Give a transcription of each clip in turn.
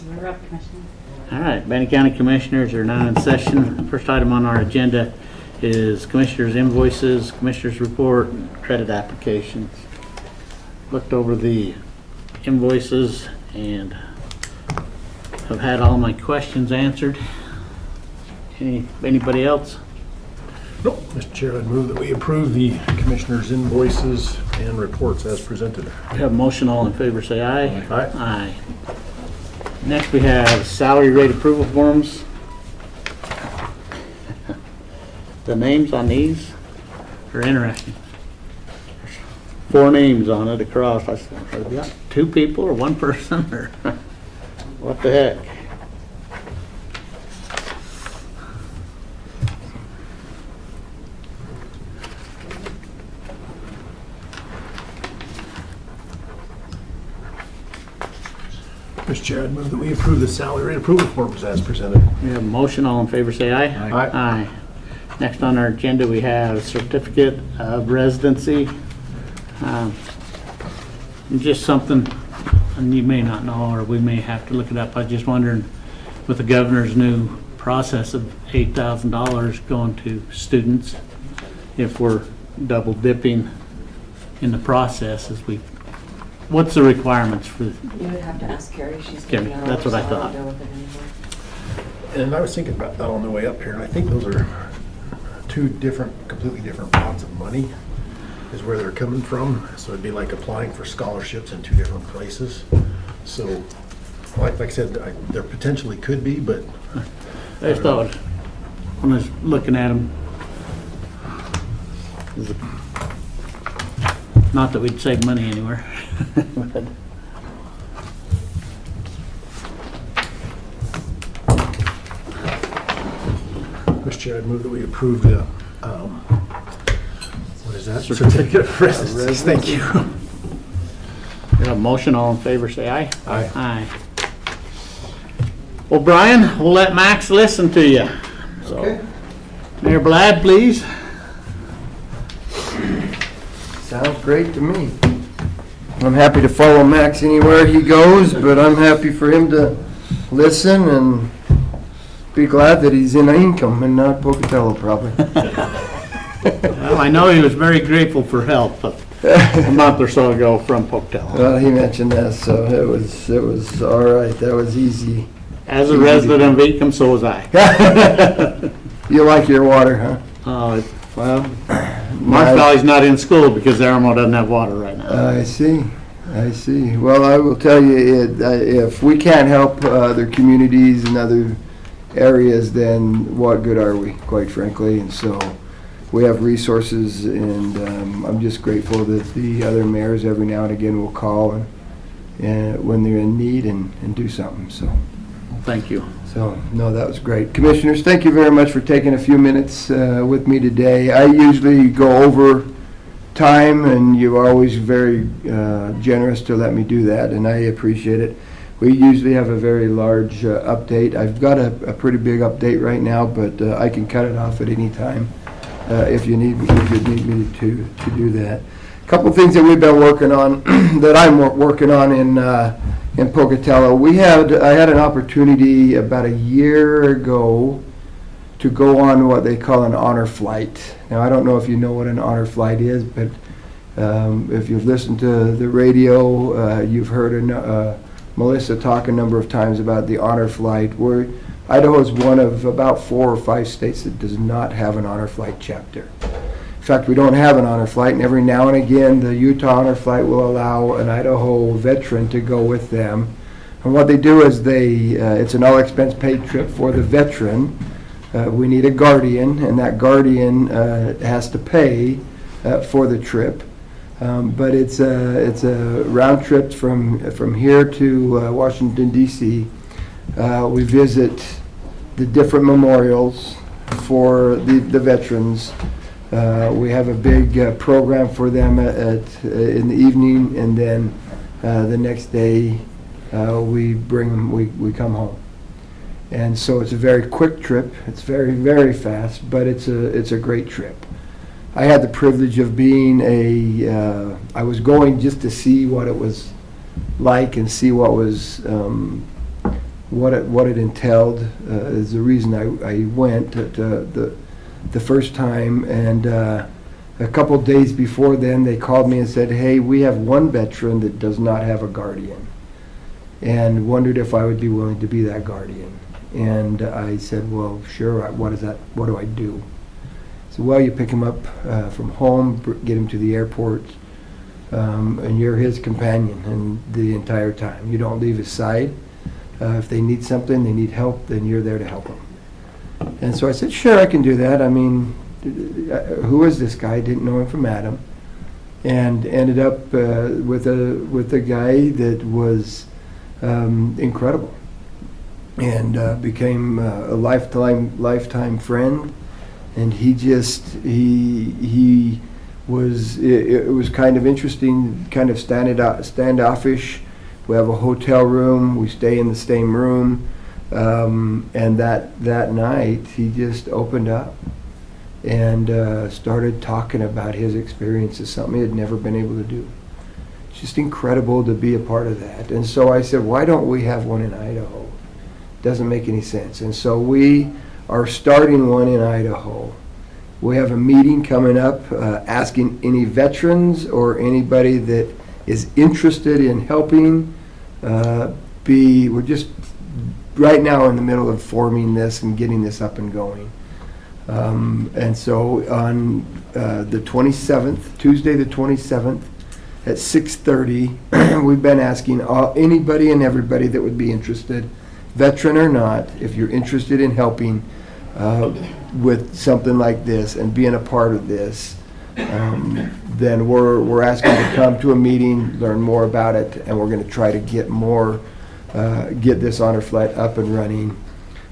You're up, Commissioner. All right, Bannock County Commissioners are now in session. First item on our agenda is Commissioners' invoices, Commissioners' report, and credit applications. Looked over the invoices and have had all my questions answered. Anybody else? Nope. Mr. Chair, I'd move that we approve the Commissioners' invoices and reports as presented. We have a motion. All in favor, say aye. Aye. Aye. Next, we have salary rate approval forms. The names on these are interesting. There's 4 names on it across. I said, have we got 2 people or 1 person or what the heck? Mr. Chair, I'd move that we approve the salary rate approval forms as presented. We have a motion. All in favor, say aye. Aye. Aye. Next on our agenda, we have certificate of residency. Just something, and you may not know, or we may have to look it up. I was just wondering, with the governor's new process of $8,000 going to students, if we're double dipping in the process, what's the requirements for? You would have to ask Carrie. She's Carrie, getting out that's what I so don't thought. deal with it anymore. And I was thinking about that on the way up here, and I think those are 2 completely different pots of money is where they're coming from. So it'd be like applying for scholarships in 2 different places. So, like I said, there potentially could be, but I just thought, when I was looking at them, not that we'd save money anywhere. But Mr. Chair, I'd move that we approve the, what is that? Certificate of residency. Thank you. we have a motion. All in favor, say aye. Aye. Aye. Well, Brian, we'll let Max listen to you. So, Okay. Mayor Blad, please. Sounds great to me. I'm happy to follow Max anywhere he goes, but I'm happy for him to listen and be glad that he's in income and not Pocatello, probably. Well, I know he was very grateful for help a month or so ago from Pocatello. Well, he mentioned that, so it was all right. That was easy. As a resident of Ecom, so was I. You like your water, huh? Well, Marsh Valley's not in school because Aramo doesn't have water right now. I see. Well, I will tell you, if we can't help other communities and other areas, then what good are we, quite frankly? And so we have resources, and I'm just grateful that the other mayors every now and again will call and when they're in need and do something. Thank you. So, no, that was great. Commissioners, thank you very much for taking a few minutes with me today. I usually go over time, and you're always very generous to let me do that, and I appreciate it. We usually have a very large update. I've got a pretty big update right now, but I can cut it off at any time if you need me to do that. A couple of things that we've been working on, that I'm working on in Pocatello. I had an opportunity about a year ago to go on what they call an honor flight. Now, I don't know if you know what an honor flight is, but if you've listened to the radio, you've heard Melissa talk a number of times about the honor flight, where Idaho is one of about 4 or 5 states that does not have an honor flight chapter. In fact, we don't have an honor flight, and every now and again the Utah honor flight will allow an Idaho veteran to go with them. And what they do is it's an all expense paid trip for the veteran. We need a guardian, and that guardian has to pay for the trip. But it's a round trip from here to Washington, D.C. We visit the different memorials for the veterans. We have a big program for them in the evening, and then the next day we bring them. We come home, and so it's a very quick trip. It's very, very fast, but it's a great trip. I had the privilege of being I was going just to see what it was like and see what was what it entailed is the reason I went the first time. And a couple days before then, they called me and said, hey, we have one veteran that does not have a guardian, and wondered if I would be willing to be that guardian. And I said, well, sure, what do I do? So, well, you pick him up from home, get him to the airport, and you're his companion and the entire time. You don't leave his side. If they need something, they need help, then you're there to help them. And so I said, sure, I can do that. I mean, who is this guy? Didn't know him from Adam. And ended up with a guy that was incredible, and became a lifetime friend. And he was, it was kind of interesting, kind of standoffish. We have a hotel room, we stay in the same room, and that night he just opened up and started talking about his experiences, something he had never been able to do. It's just incredible to be a part of that. And so I said, why don't we have one in Idaho? Doesn't make any sense. And so we are starting one in Idaho. We have a meeting coming up asking any veterans or anybody that is interested in helping. We're just right now in the middle of forming this and getting this up and going. And so on the 27th, Tuesday the 27th at 6:30, we've been asking anybody and everybody that would be interested, veteran or not, if you're interested in helping with something like this and being a part of this, then we're asking to come to a meeting, learn more about it, and we're going to try to get this honor flight up and running.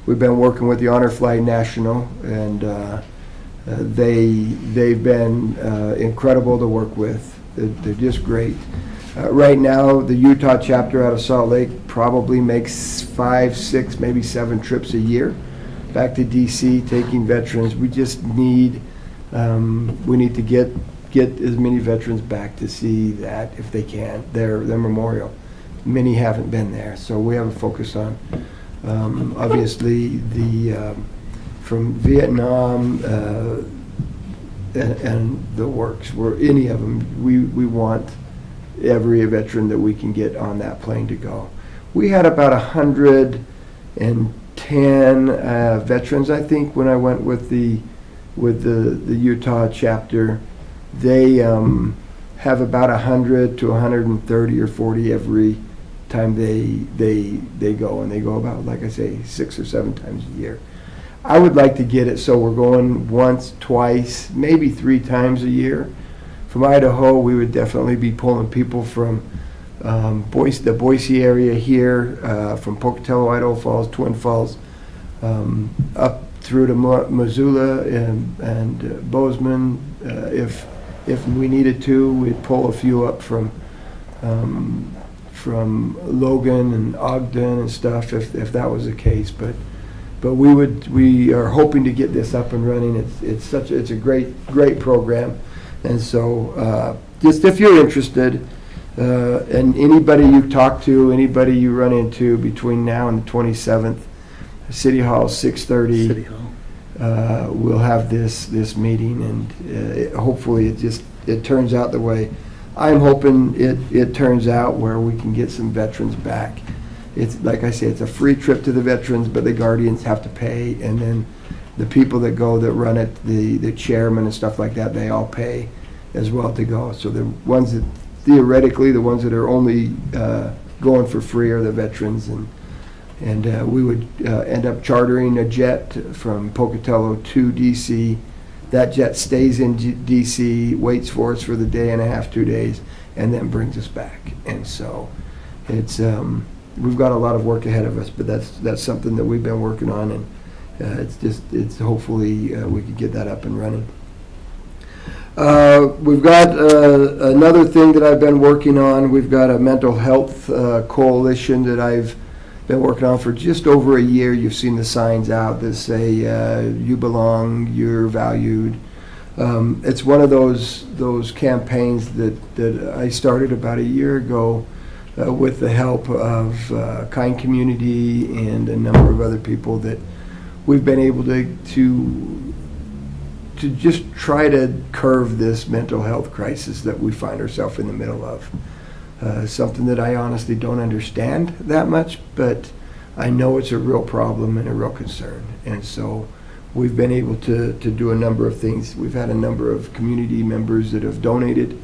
We've been working with the Honor Flight National, and they've been incredible to work with. They're just great. Right now, the Utah chapter out of Salt Lake probably makes 5, 6, maybe 7 trips a year back to DC, taking veterans. We just need to get as many veterans back to see that, if they can, their memorial. Many haven't been there, so we have a focus on obviously the from Vietnam and the works. Where any of them, we want every veteran that we can get on that plane to go. We had about 110 veterans, I think, when I went with the Utah chapter. They have about 100 to 130 or 40 every time they go, and they go about, like I say, 6 or 7 times a year. I would like to get it so we're going once, twice, maybe 3 times a year. From Idaho, we would definitely be pulling people from the Boise area here, from Pocatello, Idaho Falls, Twin Falls, up through to Missoula and Bozeman. If we needed to, we'd pull a few up from Logan and Ogden and stuff, if that was the case. But we are hoping to get this up and running. It's a great program, and so just if you're interested, and anybody you talk to, anybody you run into between now and the 27th, City Hall, 6:30. City Hall. We'll have this meeting, and hopefully it turns out the way I'm hoping it turns out, where we can get some veterans back. It's like I say, it's a free trip to the veterans, but the guardians have to pay, and then the people that go, that run it, the chairman and stuff like that, they all pay as well to go. So the ones that theoretically, the ones that are only going for free are the veterans, and we would end up chartering a jet from Pocatello to DC. That jet stays in DC, waits for us for the day and a half, 2 days, and then brings us back. And so it's we've got a lot of work ahead of us, but that's something that we've been working on, and it's hopefully we can get that up and running. We've got another thing that I've been working on. We've got a mental health coalition that I've been working on for just over a year. You've seen the signs out that say you belong, you're valued. It's one of those campaigns that I started about a year ago with the help of Kind Community and a number of other people, that we've been able to just try to curve this mental health crisis that we find ourselves in the middle of. Something that I honestly don't understand that much, but I know it's a real problem and a real concern. And so we've been able to do a number of things. We've had a number of community members that have donated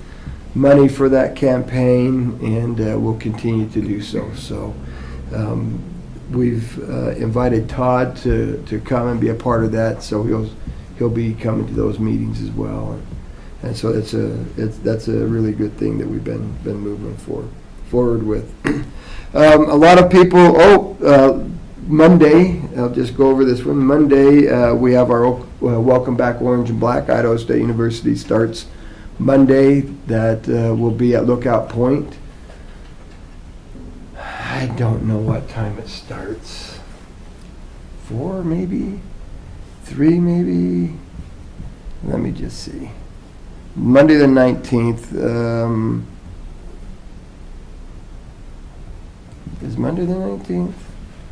money for that campaign, and we'll continue to do so. So we've invited Todd to come and be a part of that, so he'll be coming to those meetings as well. And so that's a really good thing that we've been moving forward with. A lot of people, Monday, I'll just go over this one. Monday, we have our Welcome Back Orange and Black. Idaho State University starts Monday. That will be at Lookout Point. I don't know what time it starts. 4 maybe? 3 maybe? Let me just see. Monday the 19th. Is Monday the 19th?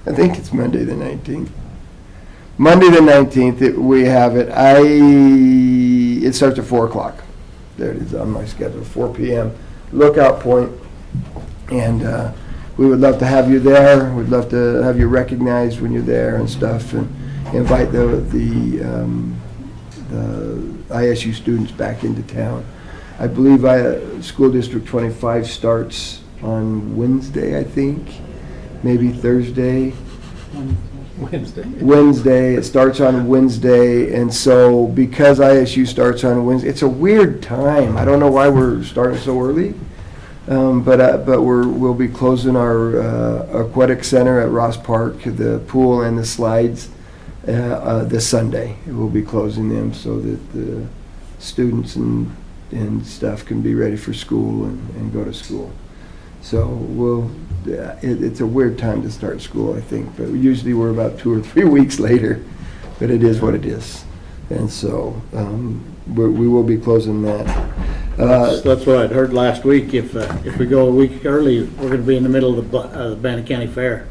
I think it's Monday the 19th. Monday the 19th, we have it. It starts at 4 o'clock. There it is on my schedule, 4 p.m. Lookout Point. And we would love to have you there. We'd love to have you recognized when you're there and stuff, and invite the ISU students back into town. I believe School District 25 starts on Wednesday, I think, maybe Thursday. Wednesday. It starts on Wednesday, and so because ISU starts on Wednesday, it's a weird time. I don't know why we're starting so early, but we'll be closing our aquatic center at Ross Park, the pool and the slides. This Sunday, we'll be closing them so that the students and stuff can be ready for school and go to school. So it's a weird time to start school, I think, but usually we're about 2 or 3 weeks later, but it is what it is. And so we will be closing that. That's what I'd heard last week. If we go a week early, we're going to be in the middle of the Bannock County Fair.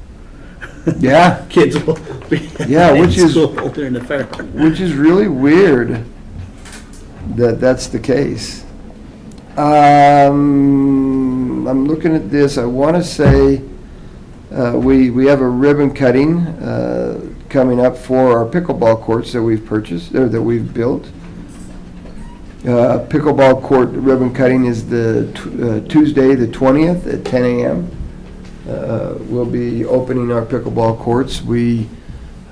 Yeah. Kids will be in school during the fair. Which is really weird that that's the case. I'm looking at this. I want to say we have a ribbon cutting coming up for our pickleball courts that we've purchased, or that we've built. Pickleball court ribbon cutting is the Tuesday the 20th at 10 a.m. We'll be opening our pickleball courts. We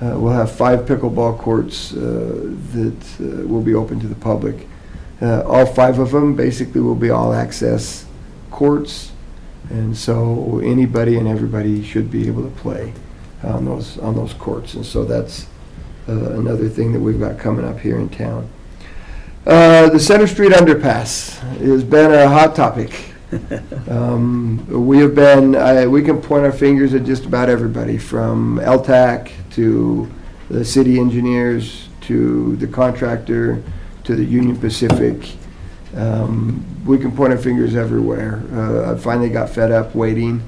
will have 5 pickleball courts that will be open to the public. All 5 of them basically will be all access courts, and so anybody and everybody should be able to play on those courts. And so that's another thing that we've got coming up here in town. The Center Street underpass has been a hot topic. We can point our fingers at just about everybody, from LTAC to the city engineers to the contractor to the Union Pacific. We can point our fingers everywhere. I finally got fed up waiting.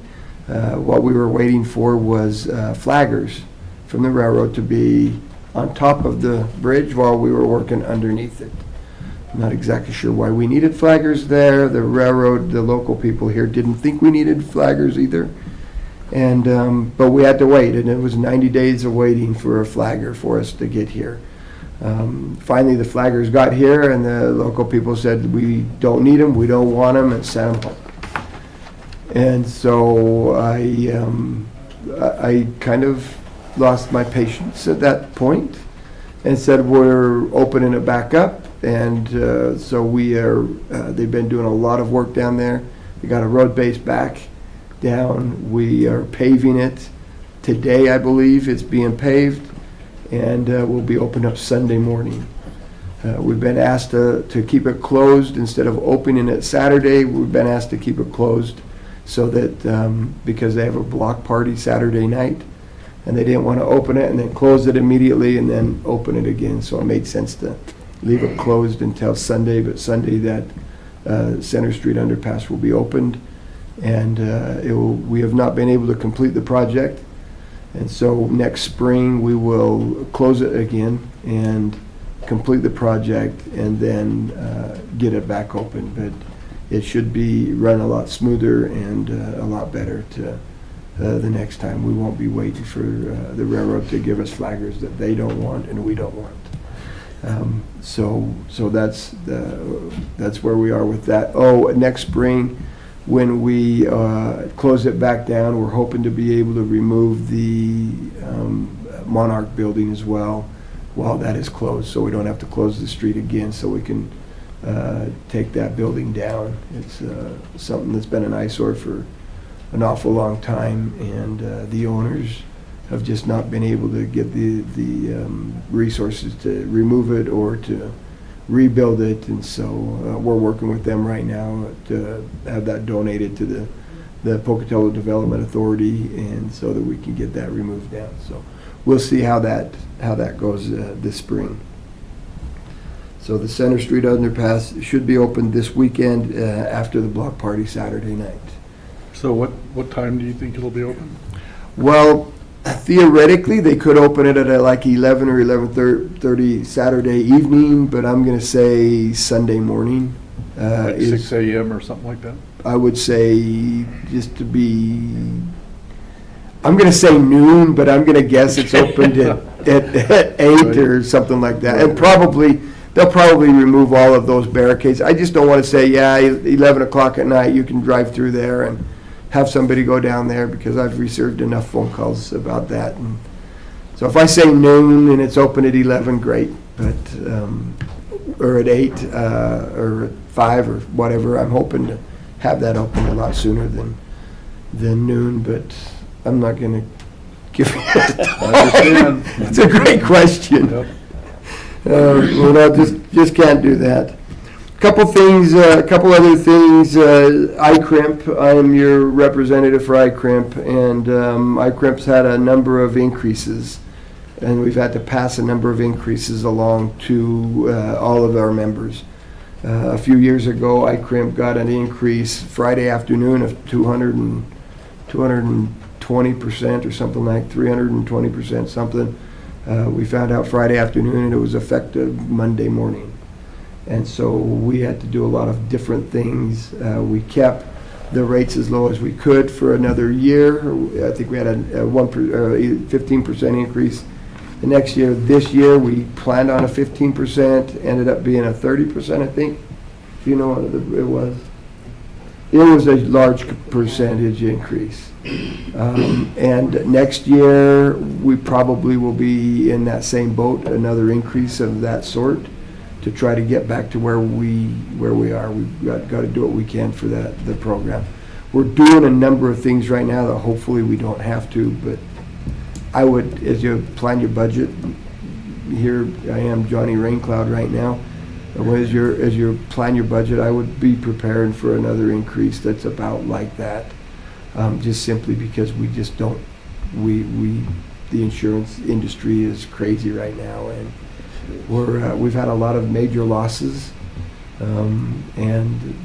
What we were waiting for was flaggers from the railroad to be on top of the bridge while we were working underneath it. I'm not exactly sure why we needed flaggers there. The railroad, the local people here didn't think we needed flaggers either. And but we had to wait, and it was 90 days of waiting for a flagger for us to get here. Finally, the flaggers got here, and the local people said, we don't need them, we don't want them, and sent them home. And so I kind of lost my patience at that point and said, we're opening it back up. And so they've been doing a lot of work down there. We got a road base back down. We are paving it today, I believe. It's being paved, and will be opened up Sunday morning. We've been asked to keep it closed instead of opening it Saturday. We've been asked to keep it closed so that because they have a block party Saturday night, and they didn't want to open it and then close it immediately and then open it again. So it made sense to leave it closed until Sunday, but Sunday that Center Street underpass will be opened. And we have not been able to complete the project. And so next spring, we will close it again and complete the project and then get it back open. But it should be run a lot smoother and a lot better to the next time. We won't be waiting for the railroad to give us flaggers that they don't want and we don't want. So that's where we are with that. Oh, next spring, when we close it back down, we're hoping to be able to remove the Monarch building as well while that is closed, so we don't have to close the street again, so we can take that building down. It's something that's been an eyesore for an awful long time, and the owners have just not been able to get the resources to remove it or to rebuild it, and so we're working with them right now to have that donated to the Pocatello Development Authority, and so that we can get that removed down. So we'll see how that goes this spring. So the Center Street underpass should be open this weekend after the block party Saturday night. So what time do you think it'll be open? Well, theoretically, they could open it at like 11 or 11:30 Saturday evening, but I'm going to say Sunday morning. Like 6 a.m. or something like that? I would say, just to be, I'm going to say noon, but I'm going to guess it's opened at 8 or something like that. And they'll probably remove all of those barricades. I just don't want to say, yeah, 11 o'clock at night, you can drive through there and have somebody go down there, because I've received enough phone calls about that. And so if I say noon and it's open at 11, great, but or at 8 or at 5 or whatever, I'm hoping to have that open a lot sooner than noon, but I'm not going to give you understand. It's a great question. Yep. Well, just can't do that. Couple other things. ICRIMP, I am your representative for ICRIMP, and ICRIMP's had a number of increases, and we've had to pass a number of increases along to all of our members. A few years ago, ICRIMP got an increase Friday afternoon of 220% or something like 320% something. We found out Friday afternoon, and it was effective Monday morning. And so we had to do a lot of different things. We kept the rates as low as we could for another year. I think we had a 15% increase the next year. This year, we planned on a 15%, ended up being a 30%, I think. Do you know what it was? It was a large percentage increase. And next year, we probably will be in that same boat, another increase of that sort, to try to get back to where we are. We've got to do what we can for the program. We're doing a number of things right now that hopefully we don't have to, but I would, as you plan your budget, here I am, Johnny Raincloud right now, as you plan your budget, I would be preparing for another increase that's about like that, just simply because we just don't, the insurance industry is crazy right now, and we've had a lot of major losses, and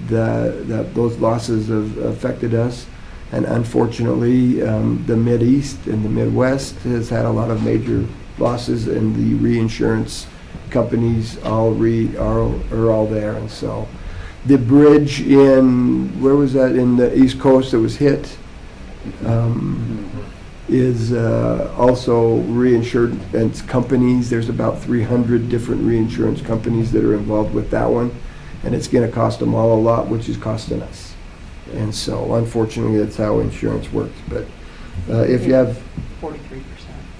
those losses have affected us. And unfortunately, the Mideast and the Midwest has had a lot of major losses, and the reinsurance companies are all there. And so the bridge where was that, in the East Coast that was hit, is also reinsurance companies. There's about 300 different reinsurance companies that are involved with that one, and it's going to cost them all a lot, which is costing us. And so unfortunately, that's how insurance works. But if you have 43%.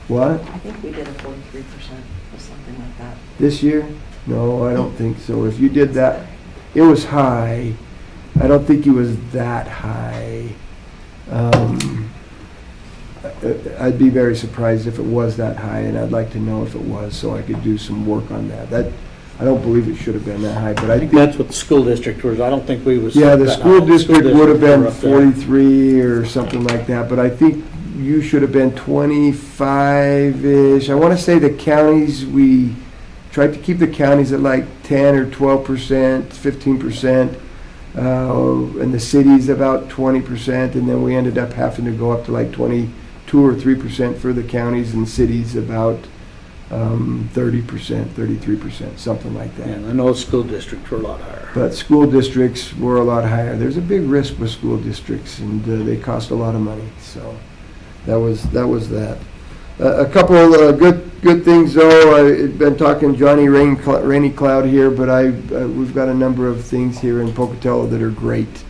what? I think we did a 43% or something like that. This year? No, I don't think so. If you did that, it was high. I don't think it was that high. I'd be very surprised if it was that high, and I'd like to know if it was, so I could do some work on that. I don't believe it should have been that high, but I think that's what the school district was. I don't think we was. Yeah, the school district would have been were up there. 43 or something like that, but I think you should have been 25-ish. I want to say the counties, we tried to keep the counties at like 10 or 12%, 15%. and the city's about 20%, and then we ended up having to go up to like 22 or 3% for the counties, and cities about 30%, 33%, something like that. And I know school districts were a lot higher. But school districts were a lot higher. There's a big risk with school districts, and they cost a lot of money. So that was that. A couple good things though. I've been talking Johnny Rainy Cloud here, but we've got a number of things here in Pocatello that are great.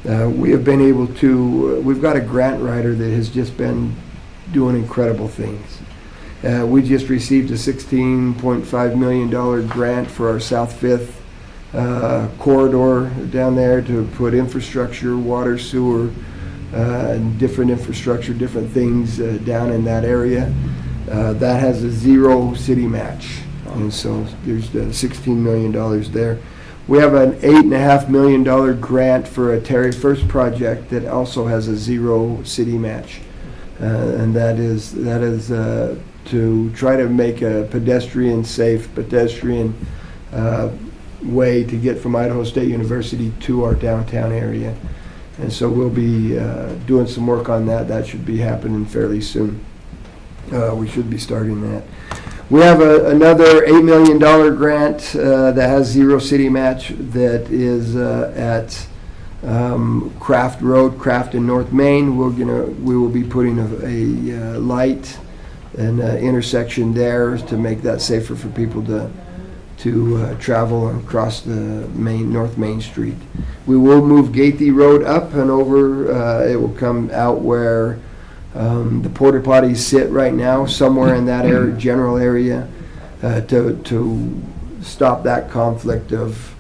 We have been able to. We've got a grant writer that has just been doing incredible things. We just received a $16.5 million grant for our South Fifth corridor down there to put infrastructure, water, sewer, and different infrastructure, different things down in that area. That has a zero city match, and so there's $16 million there. We have an $8.5 million grant for a Terry First project that also has a zero city match, and that is to try to make a safe pedestrian way to get from Idaho State University to our downtown area. And so we'll be doing some work on that. That should be happening fairly soon. We should be starting that. We have another $8 million grant that has zero city match that is at Craft Road, Craft in North Main. We will be putting a light and intersection there to make that safer for people to travel and cross the North Main Street. We will move Gaethje Road up and over. It will come out where the porta potties sit right now, somewhere in that general area, to stop that conflict of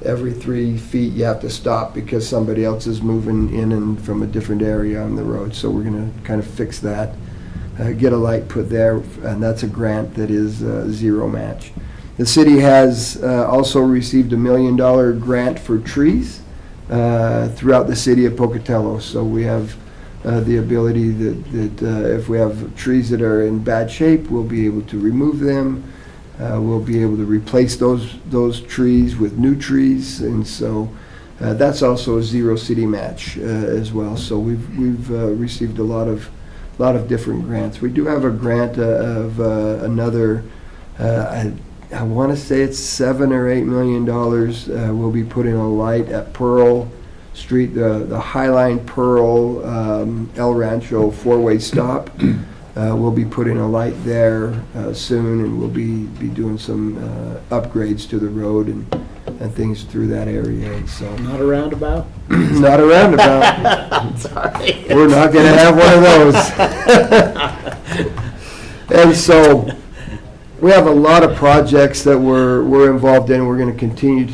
every 3 feet you have to stop because somebody else is moving in and from a different area on the road. So we're going to kind of fix that. Get a light put there, and that's a grant that is zero match. The city has also received $1 million grant for trees throughout the city of Pocatello. So we have the ability that if we have trees that are in bad shape, we'll be able to remove them. We'll be able to replace those trees with new trees, and so that's also a zero city match as well. So we've received a lot of different grants. We do have a grant of another, I want to say it's $7 or $8 million. We'll be putting a light at Pearl Street, the Highline Pearl El Rancho four-way stop. We'll be putting a light there soon, and we'll be doing some upgrades to the road and things through that area. And so Not a roundabout? not a roundabout. Sorry. We're not going to have one of those. And so we have a lot of projects that we're involved in. We're going to continue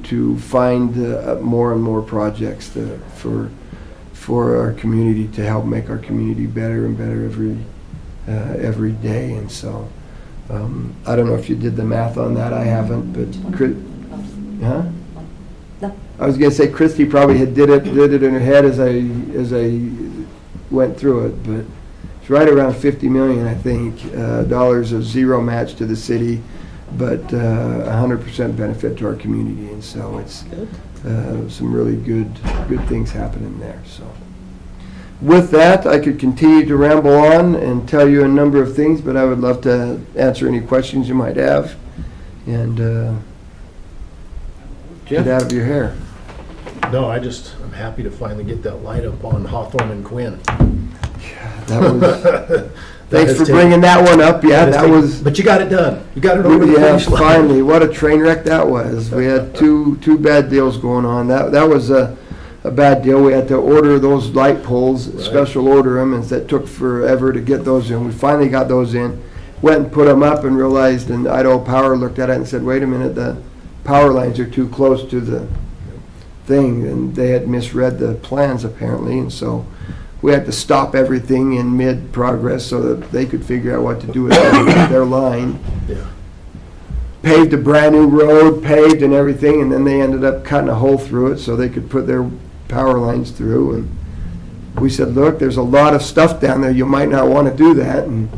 to find more and more projects for our community to help make our community better and better every day. And so I don't know if you did the math on that. I haven't, but huh? No. I was going to say Christy probably did it in her head as I went through it, but it's right around $50 million, I think, dollars of zero match to the city, but 100% benefit to our community, and so it's some really good things happening there. So, with that, I could continue to ramble on and tell you a number of things, but I would love to answer any questions you might have, and get out of your hair. No, I'm happy to finally get that light up on Hawthorne and Quinn. That was. Thanks for bringing that one up. Yeah, that was. But you got it done. You got it over the finish line. Finally, what a train wreck that was. We had two bad deals going on. That was a bad deal. We had to order those light poles, Right. special order them, and that took forever to get those in. We finally got those in, went and put them up, and realized, and Idaho Power looked at it and said, "Wait a minute, the power lines are too close to the thing," and they had misread the plans apparently, and so we had to stop everything in mid-progress so that they could figure out what to do with their line. Yeah. Paved a brand new road, paved and everything, and then they ended up cutting a hole through it so they could put their power lines through. And we said, "Look, there's a lot of stuff down there. You might not want to do that." And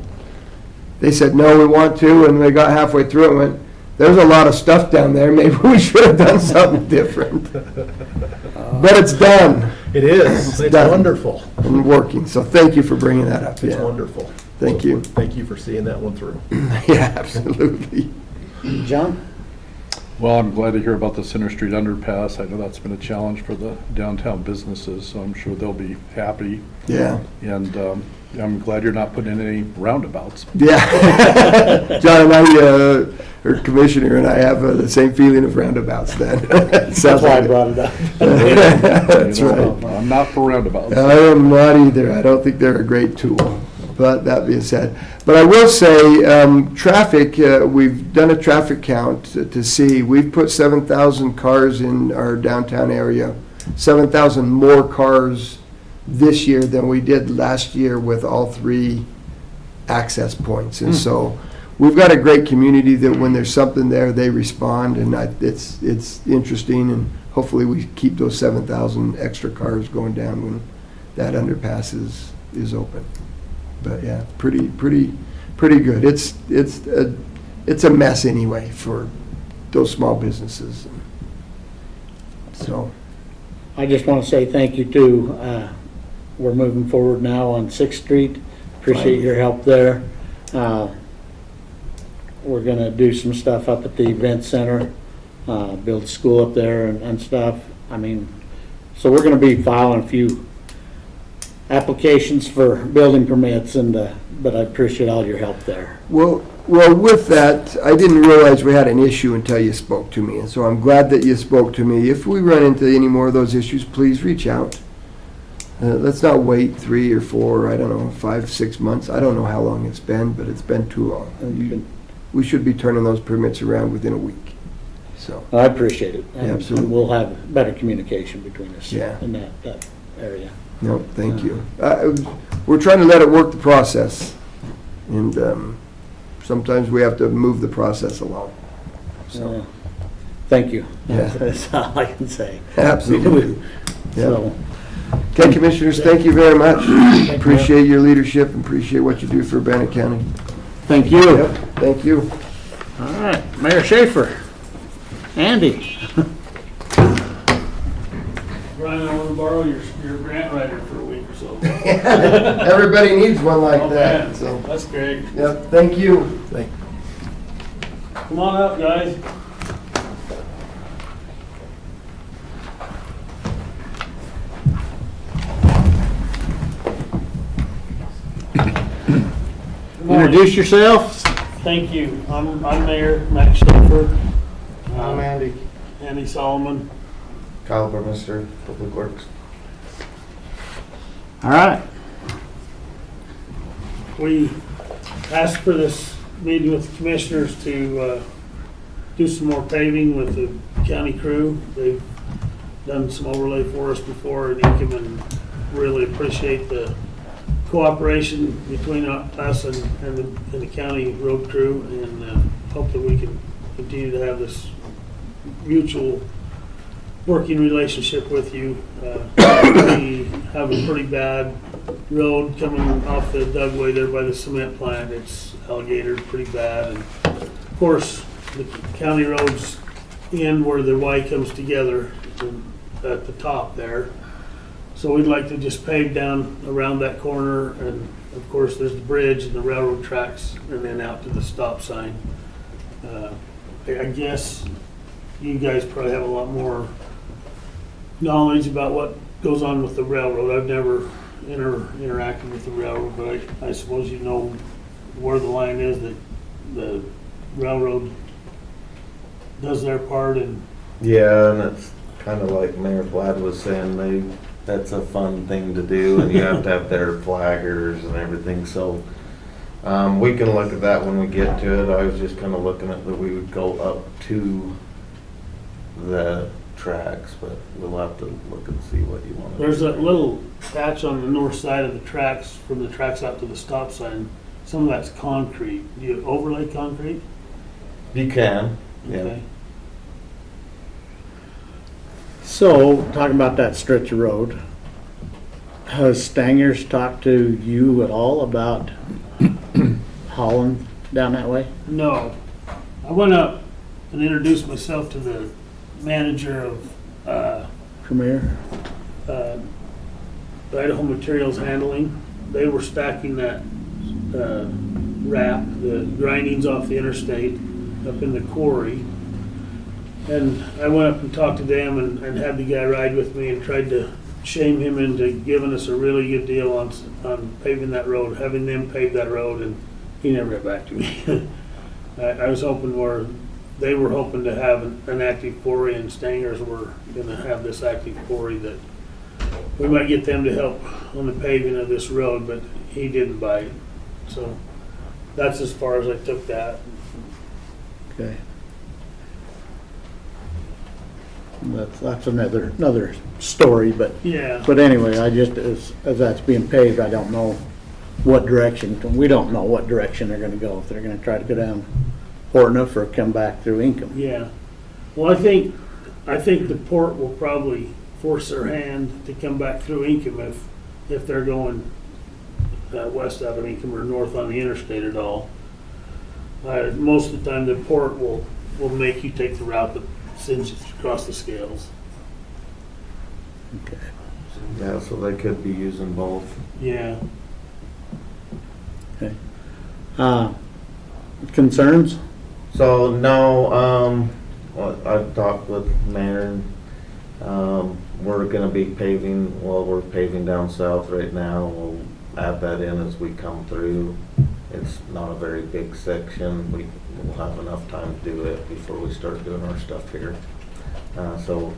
they said, "No, we want to." And they got halfway through it and went, there's a lot of stuff down there. Maybe we should have done something different. But it's done It is. It's done. wonderful. and working. So thank you for bringing that up. It's Yeah. wonderful. Thank you. Thank you for seeing that one through. Yeah, absolutely. John? Well, I'm glad to hear about the Center Street underpass. I know that's been a challenge for the downtown businesses, so I'm sure they'll be happy. Yeah. And I'm glad you're not putting in any roundabouts. Yeah. John and I, or Commissioner and I have the same feeling of roundabouts then. That's why I brought it up. That's You know, right. I'm not for roundabouts. I am not either. I don't think they're a great tool. But that being said, but I will say, traffic, we've done a traffic count to see, we've put 7,000 cars in our downtown area, 7,000 more cars this year than we did last year with all 3 access points. And so we've got a great community that when there's something there, they respond, and it's interesting, and hopefully we keep those 7,000 extra cars going down when that underpass is open. But yeah, pretty good. It's a mess anyway for those small businesses. So, I just want to say thank you too. We're moving forward now on 6th Street. Appreciate your help there. We're gonna do some stuff up at the event center, build a school up there and stuff. I mean, so we're gonna be filing a few applications for building permits, and but I appreciate all your help there. well, with that, I didn't realize we had an issue until you spoke to me, and so I'm glad that you spoke to me. If we run into any more of those issues, please reach out. Let's not wait 3 or 4, I don't know, 5, 6 months. I don't know how long it's been, but it's been too long. We should be turning those permits around within a week. So, I appreciate it. And- Absolutely. And we'll have better communication between us Yeah. in that area. no, thank you. We're trying to let it work the process, and sometimes we have to move the process along. So, Thank you. Yeah. That's all I can say. absolutely. Yeah. So, Okay, Commissioners, thank you very much. Appreciate your leadership and appreciate what you do for Bannock County. thank you. Yep, thank you. All right, Mayor Schaefer. Andy. Brian, I want to borrow your grant writer for a week or so. Everybody needs one like Oh, that, man, so. that's great. Yep, thank you. Come on up, guys. Good morning. Introduce yourself. Thank you. I'm Mayor Max Schaefer. I'm Andy. Andy Solomon. Kyle Burmester, Public Works. All right. We asked for this meeting with the commissioners to do some more paving with the county crew. They've done some overlay for us before, and you can really appreciate the cooperation between us and the county road crew, and hope that we can continue to have this mutual working relationship with you. We have a pretty bad road coming off the Dugway there by the cement plant. It's alligator pretty bad, and of course the county roads end where the Y comes together at the top there. So we'd like to just pave down around that corner, and of course there's the bridge and the railroad tracks, and then out to the stop sign. I guess you guys probably have a lot more knowledge about what goes on with the railroad. I've never interacted with the railroad, but I suppose you know where the line is that the railroad does their part, and Yeah, and it's kind of like Mayor Vlad was saying, that's a fun thing to do, and you have to have their flaggers and everything, so we can look at that when we get to it. I was just kind of looking at that we would go up to the tracks, but we'll have to look and see what you want to do. there's that little patch on the north side of the tracks, from the tracks out to the stop sign. Some of that's concrete. Do you overlay concrete? You can, yeah. Okay. So, talking about that stretch of road, has Stangers talked to you at all about hauling down that way? No. I went up and introduce myself to the manager of Premier? Idaho Materials Handling. They were stacking that wrap, the grindings off the interstate up in the quarry. And I went up and talked to them and had the guy ride with me and tried to shame him into giving us a really good deal on paving that road, having them pave that road, and he never got back to me. I was hoping they were hoping to have an active quarry, and Stangers were gonna have this active quarry that we might get them to help on the paving of this road, but he didn't bite. So that's as far as I took that. Okay. That's another story, but Yeah. anyway, I just, as that's being paved, I don't know what direction, we don't know what direction they're gonna go, if they're gonna try to go down Portneuf or come back through Inkom. Yeah. Well, I think the port will probably force their hand to come back through Inkom if they're going west out of Inkom or north on the interstate at all. Most of the time, the port will make you take the route that sends you across the scales. Okay. Yeah, so they could be using both. Yeah. Okay. Concerns? So, no, well, I've talked with Mayor, we're gonna be paving, well, we're paving down south right now. We'll add that in as we come through. It's not a very big section. We'll have enough time to do it before we start doing our stuff here. So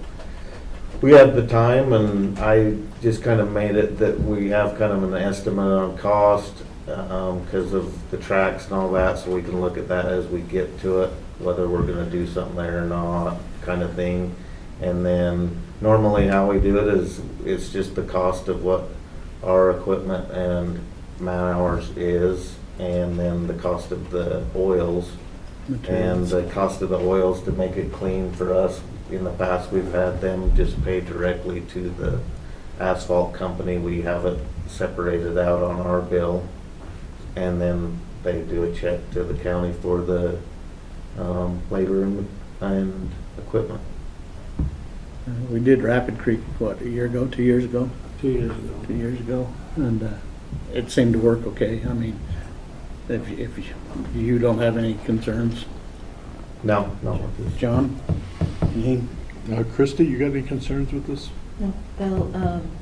we had the time, and I just kind of made it that we have kind of an estimate on cost because of the tracks and all that, so we can look at that as we get to it, whether we're gonna do something there or not, kind of thing. And then normally how we do it is it's just the cost of what our equipment and man hours is, and then the cost of the oils. And the cost of the oils to make it clean for us. In the past, we've had them just pay directly to the asphalt company. We have it separated out on our bill, and then they do a check to the county for the labor and equipment. We did Rapid Creek, what, a year ago, 2 years ago? 2 years ago. 2 years ago, and it seemed to work okay. I mean, if you don't have any concerns, No. John? Anything? Christie, you got any concerns with this? No,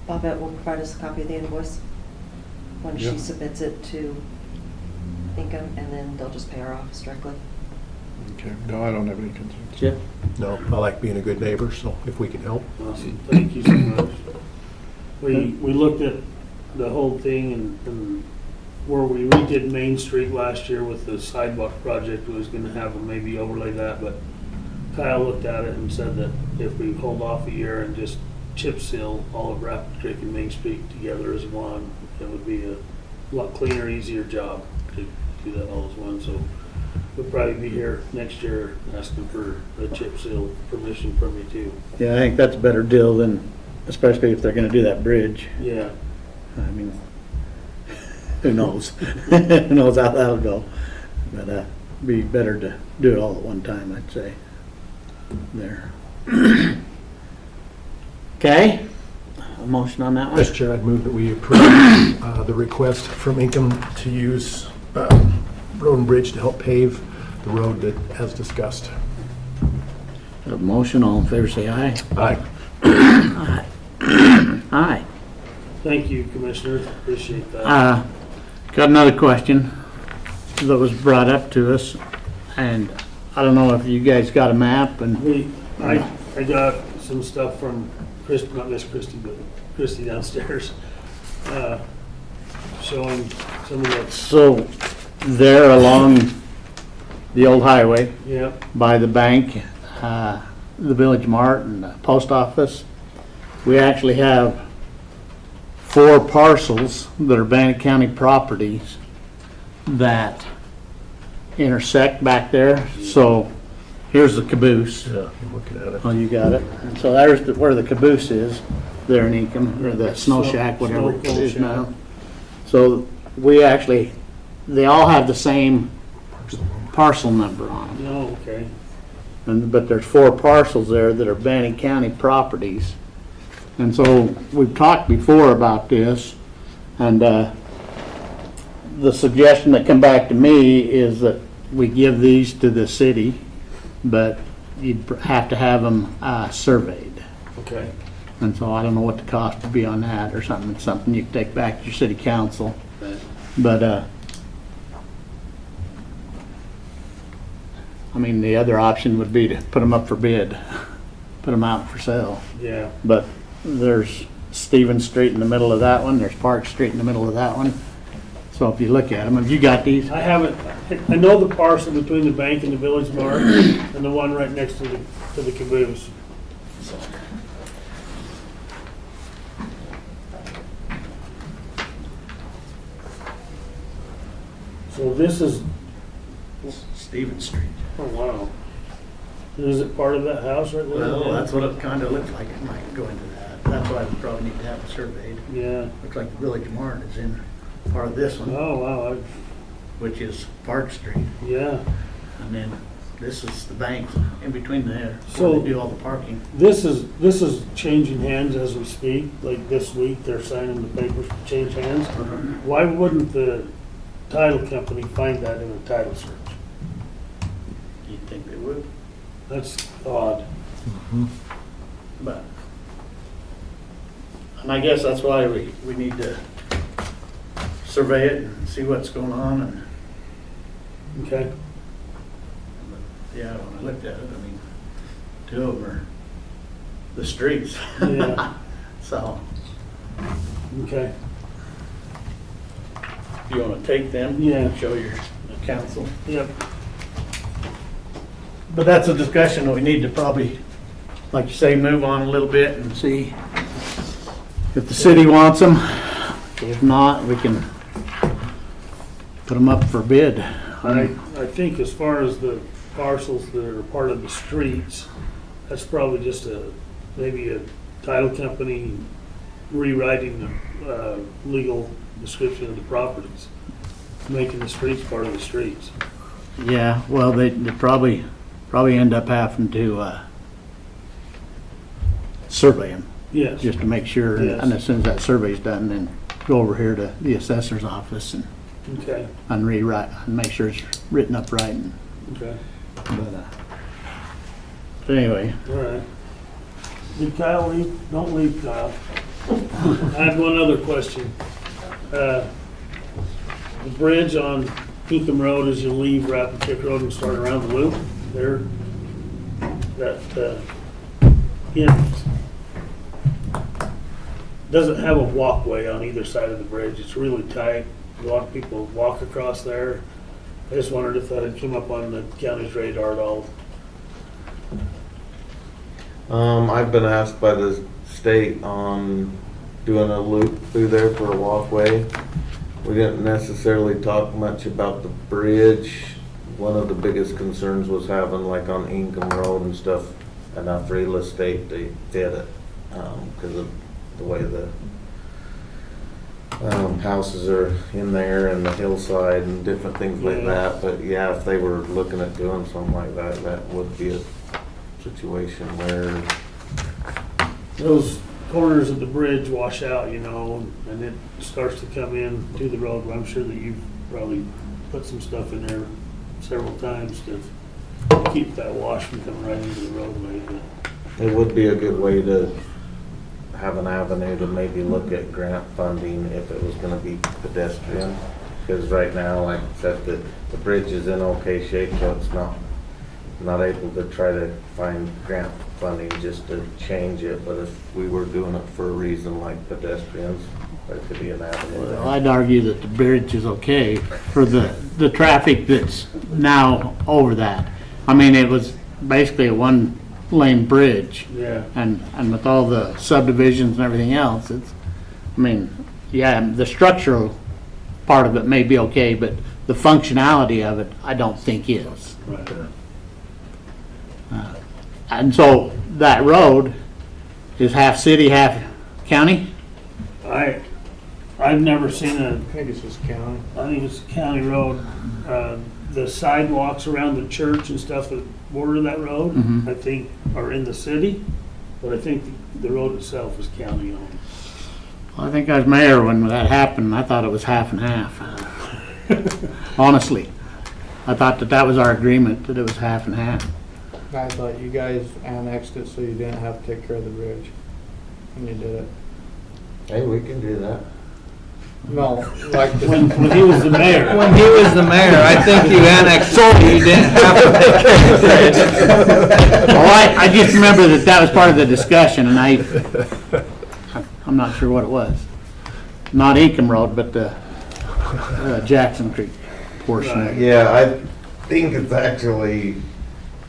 Bobette will provide us a copy of the invoice when Yeah. she submits it to Inkom, and then they'll just pay our office directly. Okay, no, I don't have any concerns. Chip? No, I like being a good neighbor, so if we can help. Awesome. Thank you so much. We looked at the whole thing and where we redid Main Street last year with the sidewalk project, we was gonna have them maybe overlay that, but Kyle looked at it and said that if we hold off a year and just chip seal all of Rapid Creek and Main Street together as one, it would be a lot cleaner, easier job to do that all as one. So we'll probably be here next year asking for a chip seal permission from you too. Yeah, I think that's a better deal than, especially if they're gonna do that bridge. Yeah. I mean, who knows? Who knows how that'll go? But be better to do it all at one time, I'd say. There. Okay, a motion on that one? Mr. Chair, I'd move that we approve the request from Inkom to use Road and Bridge to help pave the road that, as discussed. A motion, all in favor say aye. Aye. Aye. Thank you, Commissioner. Appreciate that. Got another question that was brought up to us, and I don't know if you guys got a map and, I got some stuff from not Miss Christie, but Christie downstairs, showing some of the, so there along the old highway yep, by the bank, the Village Mart and the post office, we actually have 4 parcels that are Bannock County properties that intersect back there. So here's the caboose. Yeah, I'm looking at it. Oh, you got it. And so there's where the caboose is, there in Inkom, or the snow shack, whatever it Snow is shack. now. So we actually, they all have the same parcel number on them. no, okay. but there's 4 parcels there that are Bannock County properties. And so we've talked before about this, and the suggestion that come back to me is that we give these to the city, but you'd have to have them surveyed. Okay. And so I don't know what the cost would be on that, or something. It's something you can take back to your city council. But, I mean, the other option would be to put them up for bid, put them out for sale. Yeah. But there's Stevens Street in the middle of that one, there's Park Street in the middle of that one. So if you look at them, have you got these? I haven't, I know the parcel between the bank and the Village Mart and the one right next to the caboose. So this is, Stevens Street. oh wow. Is it part of that house right there? Well, that's what it kind of looks like, it might go into that. That's why we probably need to have it surveyed. Yeah. Looks like the Village Mart is in part of this one, Oh, wow. which is Park Street. Yeah. And then this is the bank in between there, So- where they do all the parking. This is changing hands as we speak. Like this week, they're signing the papers to change hands. Why wouldn't the title company find that in a title search? You'd think they would, That's odd. but. And I guess that's why we need to survey it and see what's going on, and, Okay. yeah, when I looked at it, I mean, 2 of them are the streets. Yeah. So, Okay. if you wanna take them? Yeah. Show your council. Yep. But that's a discussion that we need to probably, like you say, move on a little bit and see if the city wants them. If not, we can put them up for bid. I think as far as the parcels that are part of the streets, that's probably just maybe a title company rewriting the legal description of the properties, making the streets part of the streets. Yeah, well, they probably end up having to survey them, Yes. just to make sure. Yes. And as soon as that survey's done, then go over here to the assessor's office Okay. and rewrite, and make sure it's written up right. Okay. But anyway, All right. Did Kyle leave? Don't leave, Kyle. I have one other question. The bridge on Pinkham Road as you leave Rapid Creek Road and start around the loop, there, that, it doesn't have a walkway on either side of the bridge. It's really tight. A lot of people walk across there. I just wondered if that had come up on the county's radar at all. I've been asked by the state on doing a loop through there for a walkway. We didn't necessarily talk much about the bridge. One of the biggest concerns was having, like on Ingham Road and stuff, enough real estate to fit it, because of the way the houses are in there and the hillside and different things like Yeah. that. But yeah, if they were looking at doing something like that, that would be a situation where, Those corners of the bridge wash out, you know, and it starts to come in to the road. I'm sure that you've probably put some stuff in there several times to keep that wash from coming right into the roadway. But it would be a good way to have an avenue to maybe look at grant funding if it was gonna be pedestrian. Because right now, like I said, the bridge is in okay shape, so it's not able to try to find grant funding just to change it. But if we were doing it for a reason like pedestrians, there could be an avenue there. well, I'd argue that the bridge is okay for the traffic that's now over that. I mean, it was basically a one-lane bridge. yeah, And with all the subdivisions and everything else, it's, I mean, yeah, the structural part of it may be okay, but the functionality of it, I don't think is. right. And so that road is half city, half county? I've never seen I think it's just county. I think it's a county road. The sidewalks around the church and stuff that border that road, Mhm. I think, are in the city, but I think the road itself is county owned. I think I was mayor when that happened. I thought it was half and half. Honestly, I thought that was our agreement, that it was half and half. I thought you guys annexed it so you didn't have to take care of the bridge when you did it. Hey, we can do that. No, like When he was the mayor. when he was the mayor, I think you annexed it so you didn't have to take care of the bridge. Well, I just remember that was part of the discussion, and I'm not sure what it was. Not Ecom Road, but the Jackson Creek portion. Right. Yeah, I think it's actually,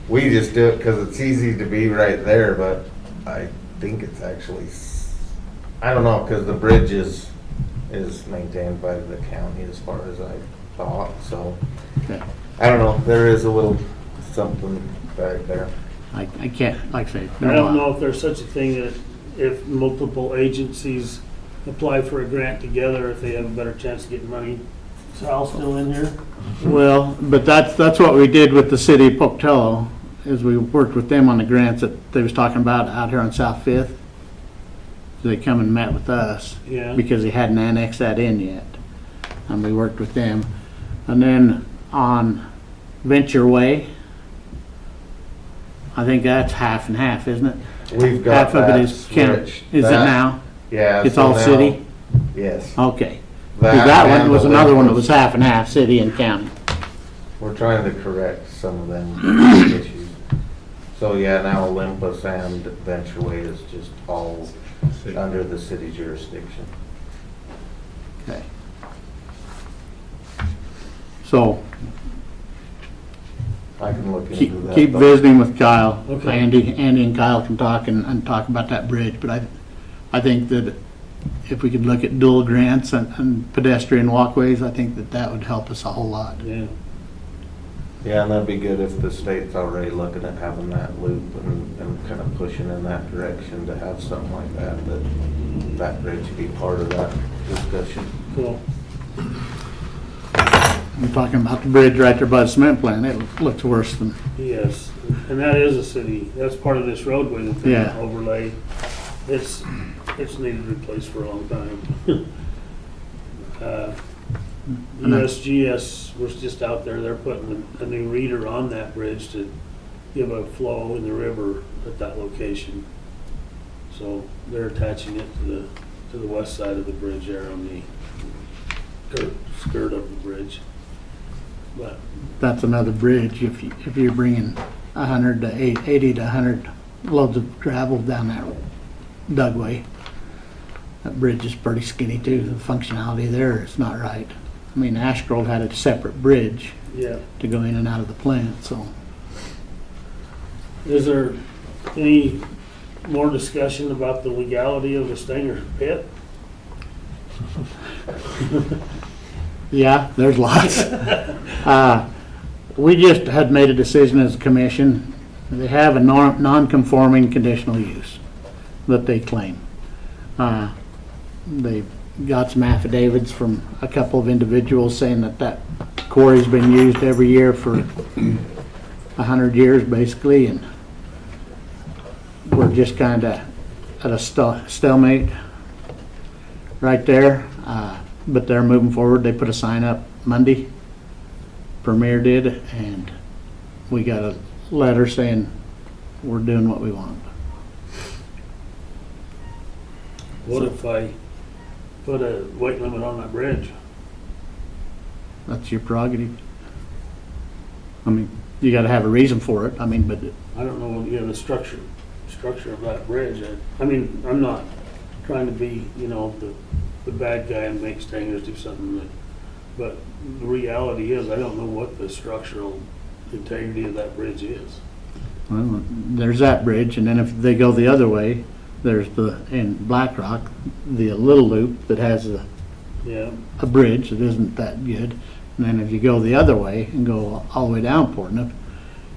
we just do it because it's easy to be right there, but I think it's actually, I don't know, because the bridge is maintained by the county as far as I thought, so. Okay. I don't know, there is a little something back there. I can't, like I say. I don't know if there's such a thing that if multiple agencies apply for a grant together, if they have a better chance of getting money. Is Al still in here? Well, but that's what we did with the city of Pocatello, is we worked with them on the grants that they was talking about out here on South Fifth. They come and met with us. Yeah. Because they hadn't annexed that in yet. And we worked with them. And then on Venture Way, I think that's half and half, isn't it? We've got Half of it that is county. switched. Is it That- now? Yeah. It's so all now- city? Yes. Okay. 'Cause that one and was the another one that Olympus. was half and half, city and county. We're trying to correct some of them issues. So yeah, now Olympus and Venture Way is just all under the city jurisdiction. Okay. So I can look into keep that. keep though. visiting with Kyle. Okay. Andy and Kyle can talk and talk about that bridge, but I think that if we could look at dual grants and pedestrian walkways, I think that would help us a whole lot. Yeah. Yeah, and that'd be good if the state's already looking at having that loop and kind of pushing in that direction to have something like that bridge be part of that discussion. Cool. I'm talking about the bridge right there by the cement plant. It looks worse than, Yes, and that is a city, that's part of this roadway that they Yeah. overlay. It's needed replaced for a long time. USGS was just out there, they're putting a new reader on that bridge to give a flow in the river at that location. So they're attaching it to the west side of the bridge there on the skirt of the bridge. But that's another bridge. If you're bringing 100 to 80 to 100 loads of gravel down that Dugway, that bridge is pretty skinny too. The functionality there is not right. I mean, Ashgrove had a separate bridge yeah, to go in and out of the plant, so. is there any more discussion about the legality of the Stanger pit? Yeah, there's lots. We just had made a decision as a commission. They have a non-conforming conditional use that they claim. They've got some affidavits from a couple of individuals saying that quarry's been used every year for 100 years, basically, and we're just kind of at a stalemate right there. But they're moving forward. They put a sign up Monday, Premier did, and we got a letter saying we're doing what we want. What if I put a weight limit on that bridge? That's your prerogative. I mean, you gotta have a reason for it. I mean, but I don't know, yeah, the structure of that bridge. I mean, I'm not trying to be, the bad guy and make Stangers do something but the reality is, I don't know what the structural integrity of that bridge is. well, there's that bridge, and then if they go the other way, there's in Black Rock, the little loop that has Yeah, a bridge that isn't that good. And then if you go the other way and go all the way down Portneuf,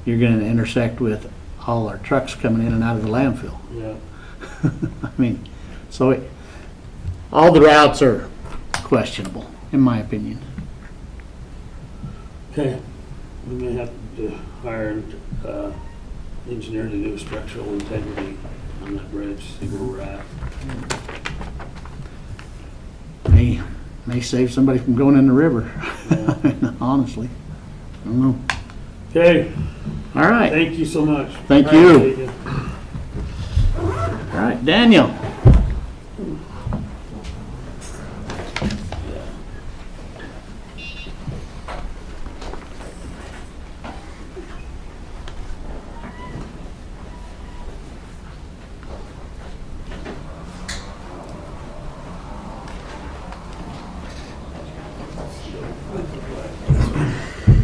you're gonna intersect with all our trucks coming in and out of the landfill. yeah. I mean, so all the routes are questionable, in my opinion. Okay, we may have, to hire an engineer to do structural integrity on that bridge, see where we're at. May save somebody from going in the river, Yeah. honestly. I don't know. Okay, All right, thank you so much. Thank you. Appreciate you. all right, Daniel.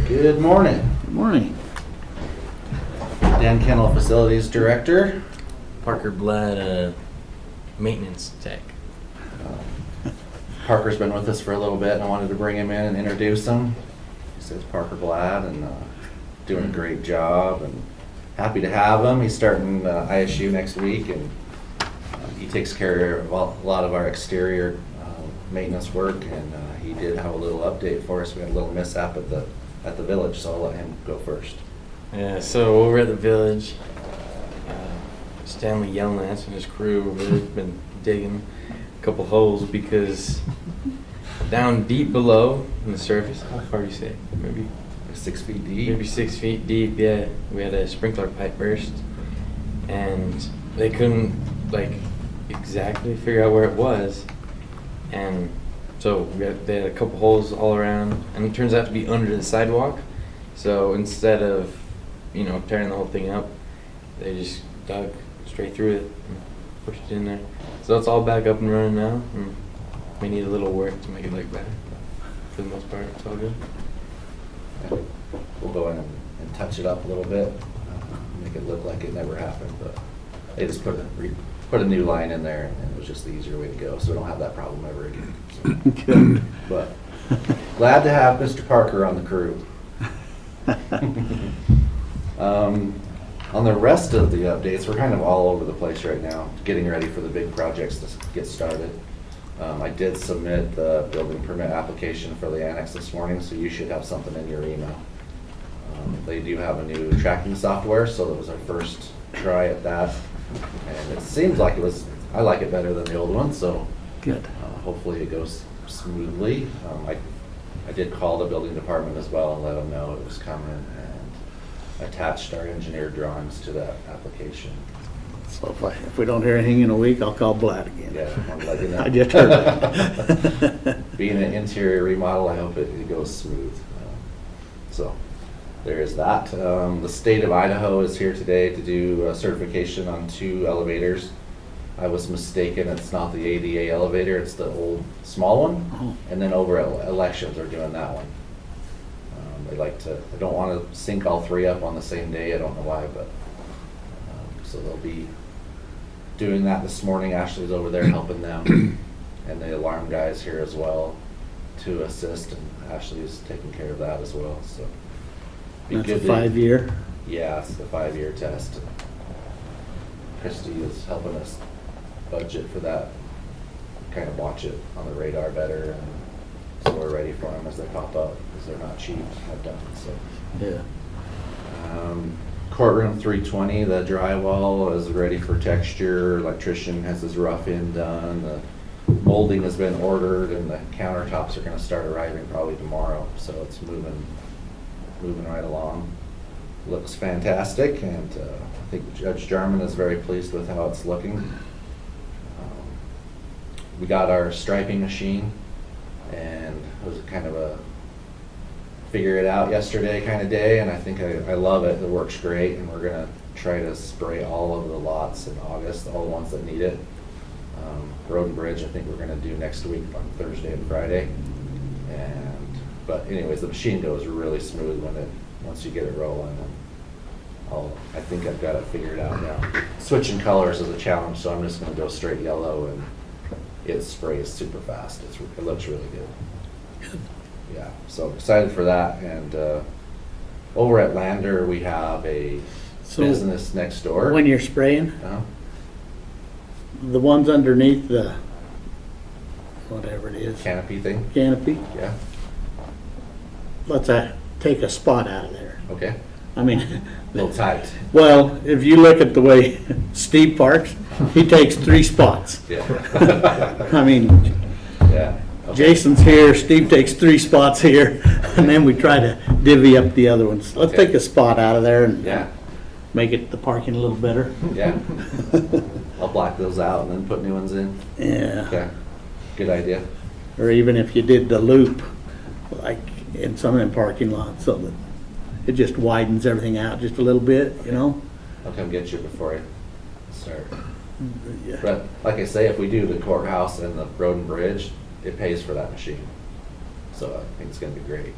Good morning. Good morning. Dan Kennel, Facilities Director. Parker Blatt, maintenance tech. Parker's been with us for a little bit, and I wanted to bring him in and introduce him. He says Parker Blatt, and doing a great job, and happy to have him. He's starting ISU next week, and he takes care of a lot of our exterior maintenance work, and he did have a little update for us. We had a little mishap at the village, so I'll let him go first. Yeah, so over at the village, Stanley Yelnats and his crew over there have been digging a couple holes because down deep below in the surface, how far do you say? Maybe 6 feet deep. maybe 6 feet deep, yeah. We had a sprinkler pipe burst, and they couldn't exactly figure out where it was, and so they had a couple holes all around, and it turns out to be under the sidewalk. So instead of tearing the whole thing up, they just dug straight through it and pushed it in there. So it's all back up and running now, and we need a little work to make it look better. For the most part, it's all good. Yeah. We'll go in and touch it up a little bit, make it look like it never happened, but they just put a new line in there, and it was just the easier way to go, so we don't have that problem ever again. So. Good. But glad to have Mr. Parker on the crew. On the rest of the updates, we're kind of all over the place right now, getting ready for the big projects to get started. I did submit the building permit application for the annex this morning, so you should have something in your email. They do have a new tracking software, so that was our first try at that. And it seems like I like it better than the old one, so Good. hopefully it goes smoothly. I did call the building department as well and let them know it was coming, and attached our engineered drawings to that application. So if we don't hear anything in a week, I'll call Blatt again. Yeah, I'm letting you know. I just heard that. Being an interior remodel, I hope it goes smooth. So there is that. The state of Idaho is here today to do a certification on 2 elevators. I was mistaken, it's not the ADA elevator, it's the old small one. Oh. And then over at Elections are doing that one. They don't want to sync all 3 up on the same day, I don't know why, but so they'll be doing that this morning. Ashley's over there helping them, and the alarm guys here as well to assist, and Ashley's taking care of that as well, so. be That's a good to- 5-year. Yeah, it's the 5-year test. Christie is helping us budget for that, kind of watch it on the radar better, and so we're ready for them as they pop up, because they're not cheap, I've done, so. Yeah. Courtroom 320, the drywall is ready for texture. Electrician has his rough in done. The molding has been ordered, and the countertops are going to start arriving probably tomorrow. So it's moving right along. Looks fantastic, and I think Judge Jarman is very pleased with how it's looking. We got our striping machine, and it was kind of a figure it out yesterday kind of day, and I think I love it. It works great, and we're gonna try to spray all of the lots in August, all the ones that need it. Road and Bridge, I think we're gonna do next week on Thursday and Friday. But anyways, the machine goes really smooth once you get it rolling. And I think I've got it figured out now. Switching colors is a challenge, so I'm just gonna go straight yellow, and it sprays super fast. It looks really good. Yeah, so excited for that. And over at Lander, we have a business next door. When you're spraying, the ones underneath the, whatever it is, Canopy thing? canopy, Yeah, let's take a spot out of there. okay. I mean, A little tight. well, if you look at the way Steve parks, he takes 3 spots. Yeah. I mean, Yeah. Okay. Jason's here, Steve takes 3 spots here, and then we try to divvy up the other ones. Let's Okay. take a spot out of there and Yeah, make it the parking a little better. yeah. I'll block those out and then put new ones in. Yeah, Okay, good idea. or even if you did the loop, like in some of them parking lots, so that it just widens everything out just a little bit, you know? I'll come get you before I start. Yeah. But like I say, if we do the courthouse and the road and bridge, it pays for that machine. So I think it's gonna be great.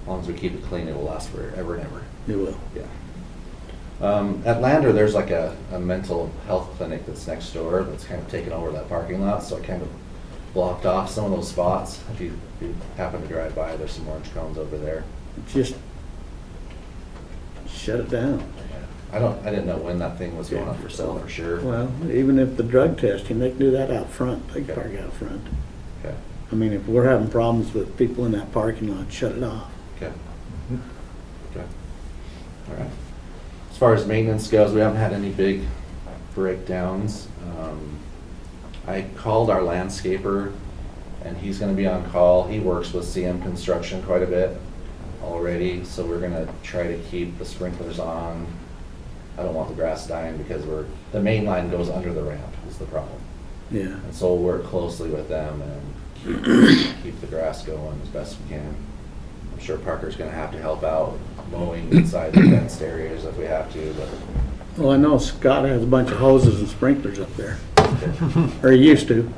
As long as we keep it clean, it will last forever and ever. It will. Yeah. At Lander, there's like a mental health clinic that's next door that's kind of taken over that parking lot, so I kind of blocked off some of those spots. If you happen to drive by, there's some orange cones over there. Just shut it down. I didn't know when that thing was going up for sale for sure. Well, even if the drug testing, they can do that out front. They can Okay. park out front. Okay, I mean, if we're having problems with people in that parking lot, shut it off. okay. Okay. All right. As far as maintenance goes, we haven't had any big breakdowns. I called our landscaper, and he's gonna be on call. He works with CM Construction quite a bit already, so we're gonna try to keep the sprinklers on. I don't want the grass dying because the main line goes under the ramp is the problem. Yeah. And so we'll work closely with them and keep the grass going as best we can. I'm sure Parker's gonna have to help out mowing inside the fenced areas if we have to, but Well, I know Scott has a bunch of hoses and sprinklers up there, or he used to.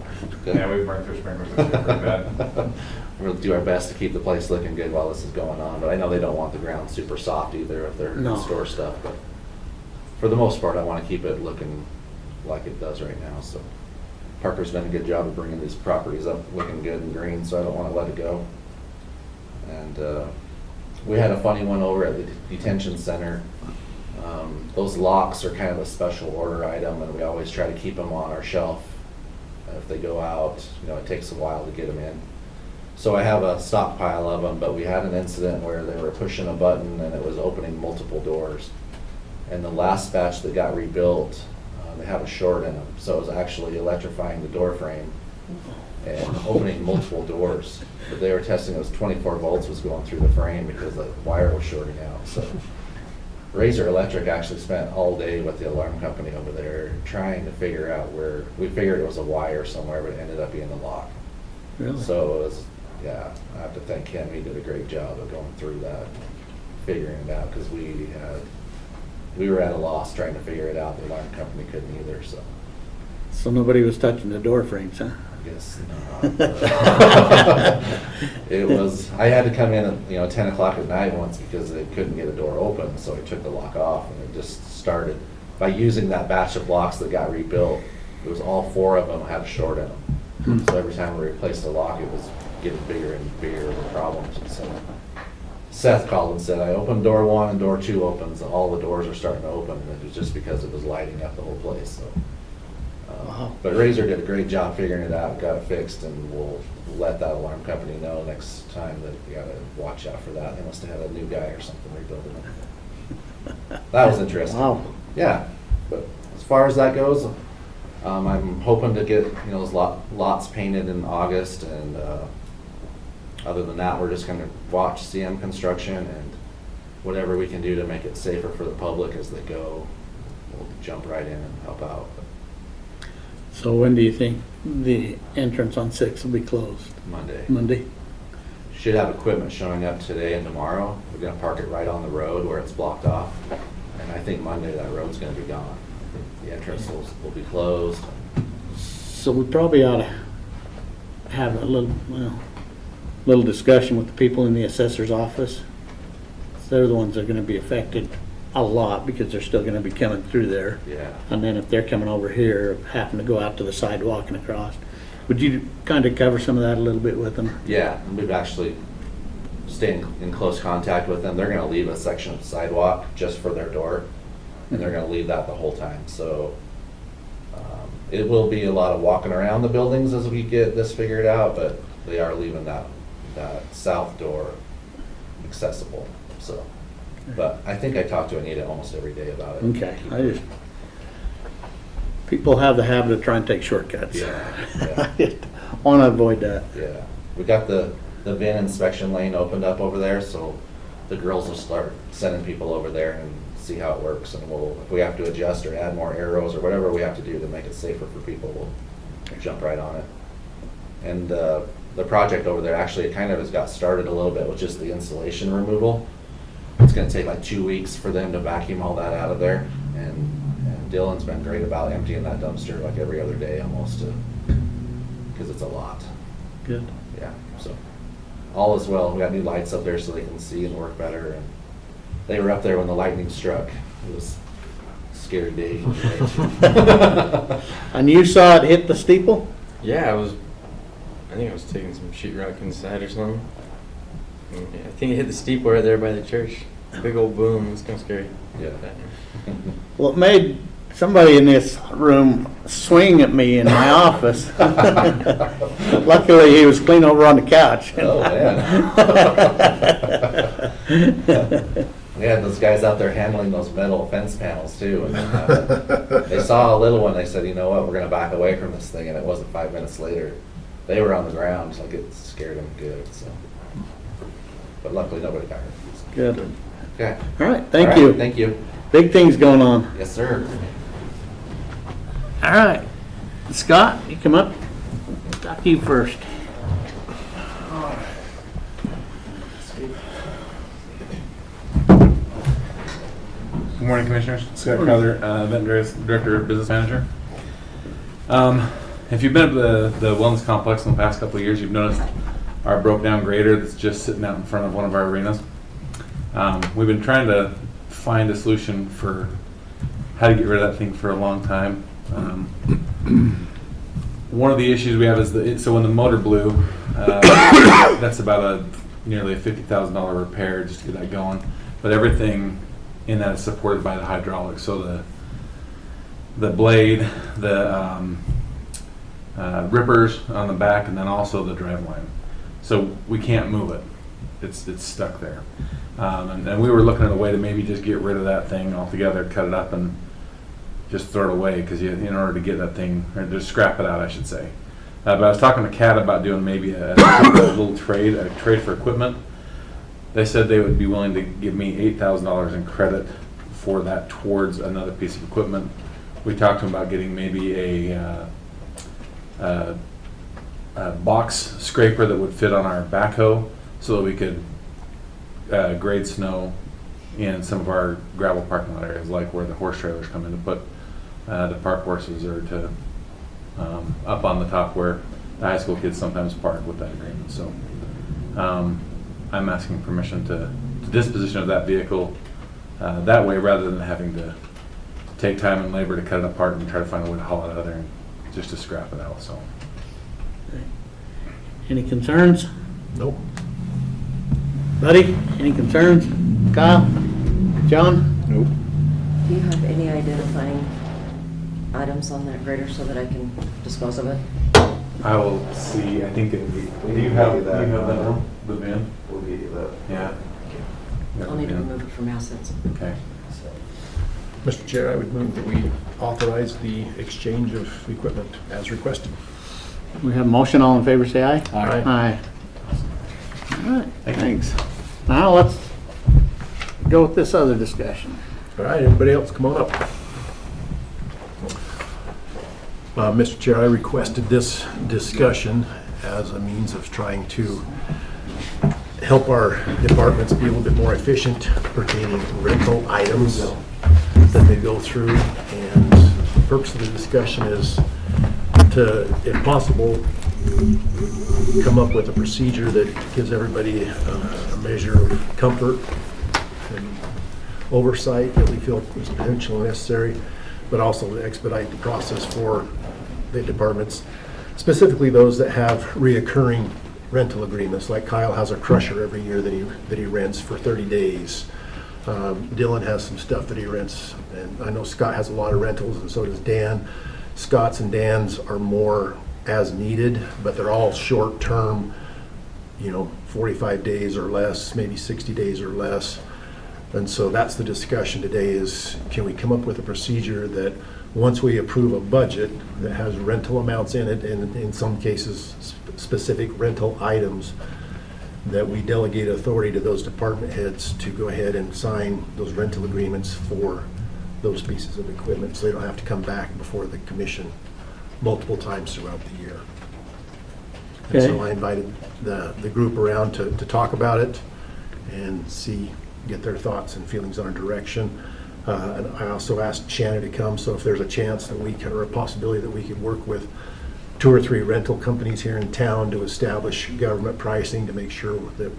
Yeah, we burnt through sprinklers this year pretty bad. we'll do our best to keep the place looking good while this is going on, but I know they don't want the ground super soft either if they're No. gonna store stuff, but for the most part, I wanna keep it looking like it does right now, so. Parker's done a good job of bringing these properties up looking good and green, so I don't wanna let it go. And, we had a funny one over at the detention center. Those locks are kind of a special order item, and we always try to keep them on our shelf. And if they go out, it takes a while to get them in. So I have a stockpile of them, but we had an incident where they were pushing a button and it was opening multiple doors. And the last batch that got rebuilt, they had a short in them, so it was actually electrifying the door frame and opening multiple doors. But they were testing, it was 24 volts was going through the frame because the wire was shorting out, so. Razor Electric actually spent all day with the alarm company over there trying to figure out where, we figured it was a wire somewhere, but it ended up being the lock. Really? So it was, yeah, I have to thank him, he did a great job of going through that, figuring it out, because we were at a loss trying to figure it out, the alarm company couldn't either, so. So nobody was touching the door frames, huh? I guess not. It was, I had to come in at, 10 o'clock at night once because they couldn't get a door open, so I took the lock off and it just started. By using that batch of blocks that got rebuilt, it was all 4 of them had a short in them. So every time we replaced the lock, it was getting bigger and bigger the problems. And so Seth called and said, I opened door 1 and door 2 opens, and all the doors are starting to open, and it was just because it was lighting up the whole place, so. Wow. But Razor did a great job figuring it out, got it fixed, and we'll let that alarm company know next time that you gotta watch out for that. They must have had a new guy or something rebuilding it. That was interesting. Wow. Yeah, but as far as that goes, I'm hoping to get, those lots painted in August, and other than that, we're just gonna watch CM construction and whatever we can do to make it safer for the public as they go, we'll jump right in and help out. So when do you think the entrance on 6 will be closed? Monday. Monday? Should have equipment showing up today and tomorrow. We're gonna park it right on the road where it's blocked off. And I think Monday that road's gonna be gone. The entrance will be closed. So we probably ought to have a little discussion with the people in the assessor's office. They're the ones that are gonna be affected a lot because they're still gonna be coming through there. Yeah. And then if they're coming over here, happen to go out to the sidewalk and across, would you kind of cover some of that a little bit with them? Yeah, and we've actually stayed in close contact with them. They're gonna leave a section of sidewalk just for their door, and they're gonna leave that the whole time, so. It will be a lot of walking around the buildings as we get this figured out, but they are leaving that south door accessible, so. But I think I talk to Anita almost every day about it. Okay, people have the habit of trying to take shortcuts. Yeah, I just want to avoid that. yeah. We got the VIN inspection lane opened up over there, so the girls will start sending people over there and see how it works. And if we have to adjust or add more arrows or whatever we have to do to make it safer for people, we'll jump right on it. And the project over there, actually, it kind of has got started a little bit with just the insulation removal. It's gonna take like 2 weeks for them to vacuum all that out of there. And Dylan's been great about emptying that dumpster like every other day almost, because it's a lot. Good. Yeah, so all is well. We got new lights up there so they can see and work better. And they were up there when the lightning struck. It was a scary day. And you saw it hit the steeple? Yeah, I think I was taking some sheetrock inside or something. And I think it hit the steeple right there by the church. Big old boom. It was kind of scary. Yeah. Well, it made somebody in this room swing at me in my office. Luckily, he was clean over on the couch. Oh, man. We had those guys out there handling those metal fence panels too. And they saw a little one. They said, you know what, we're going to back away from this thing. And it wasn't 5 minutes later. They were on the ground. Like it scared them good. So, but luckily nobody got hurt. Good. Okay. All right, thank All right, you. Thank you. Big things going on. Yes, sir. All right. Scott, you come up. Talk to you first. Good morning, Commissioners. Scott Crowther, Veterinary Director, Business Manager. If you've been at the Wellness Complex in the past couple of years, you've noticed our broke down grader that's just sitting out in front of one of our arenas. We've been trying to find a solution for how to get rid of that thing for a long time. One of the issues we have is so when the motor blew, that's about nearly a $50,000 repair just to get that going. But everything in that is supported by the hydraulics. So the blade, the rippers on the back, and then also the drive line. So we can't move it. It's stuck there. And we were looking at a way to maybe just get rid of that thing altogether, cut it up and just throw it away, because in order to get that thing, or just scrap it out, I should say. But I was talking to Kat about doing maybe a little trade for equipment. They said they would be willing to give me $8,000 in credit for that towards another piece of equipment. We talked to them about getting maybe a box scraper that would fit on our backhoe so that we could grade snow in some of our gravel parking lot areas, like where the horse trailers come in to put the park horses, or to up on the top where the high school kids sometimes park with that agreement. So I'm asking permission to disposition of that vehicle that way, rather than having to take time and labor to cut it apart and try to find a way to haul it out of there and just to scrap it out. So, Any concerns? Nope. Buddy, any concerns? Kyle? John? Nope. Do you have any identifying items on that grader so that I can dispose of it? I will see. I think it would be. Do you have that now? The VIN? We'll get you that. Yeah. I'll need to remove it from assets. Okay. Mr. Chair, I would move that we authorize the exchange of equipment as requested. We have a motion. All in favor, say aye. Aye. Aye. All right, thanks. Now let's go with this other discussion. All right, everybody else, come on up. Mr. Chair, I requested this discussion as a means of trying to help our departments be a little bit more efficient pertaining to rental items that they go through. And the purpose of the discussion is to, if possible, come up with a procedure that gives everybody a measure of comfort and oversight that we feel is potentially necessary, but also to expedite the process for the departments, specifically those that have reoccurring rental agreements. Like Kyle has a crusher every year that he rents for 30 days. Dylan has some stuff that he rents, and I know Scott has a lot of rentals, and so does Dan. Scott's and Dan's are more as needed, but they're all short-term, 45 days or less, maybe 60 days or less. And so that's the discussion today is, can we come up with a procedure that, once we approve a budget that has rental amounts in it, and in some cases, specific rental items, that we delegate authority to those department heads to go ahead and sign those rental agreements for those pieces of equipment, so they don't have to come back before the commission multiple times throughout the year. And so Okay. I invited the group around to talk about it and get their thoughts and feelings on our direction. And I also asked Shannon to come, so if there's a chance that we can, or a possibility that we could work with 2 or 3 rental companies here in town to establish government pricing to make sure that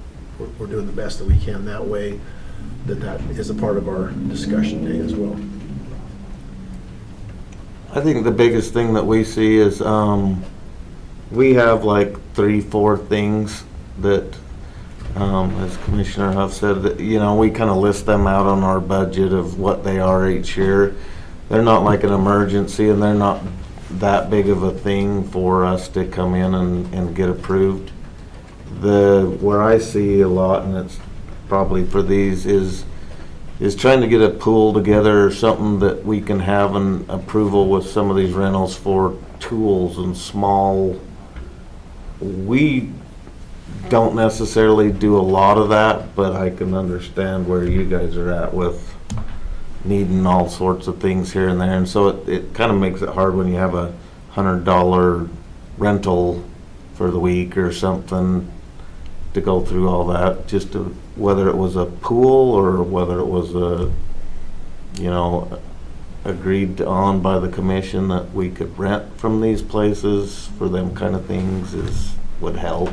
we're doing the best that we can that way, that is a part of our discussion day as well. I think the biggest thing that we see is, we have like 3-4 things that, as Commissioner Huff said, that, you know, we kind of list them out on our budget of what they are each year. They're not like an emergency, and they're not that big of a thing for us to come in and get approved. Where I see a lot, and it's probably for these, is trying to get a pool together or something that we can have an approval with some of these rentals for tools and small. We don't necessarily do a lot of that, but I can understand where you guys are at with needing all sorts of things here and there. And so it kind of makes it hard when you have a $100 rental for the week or something to go through all that, just to, whether it was a pool or whether it was agreed on by the commission that we could rent from these places for them kind of things would help.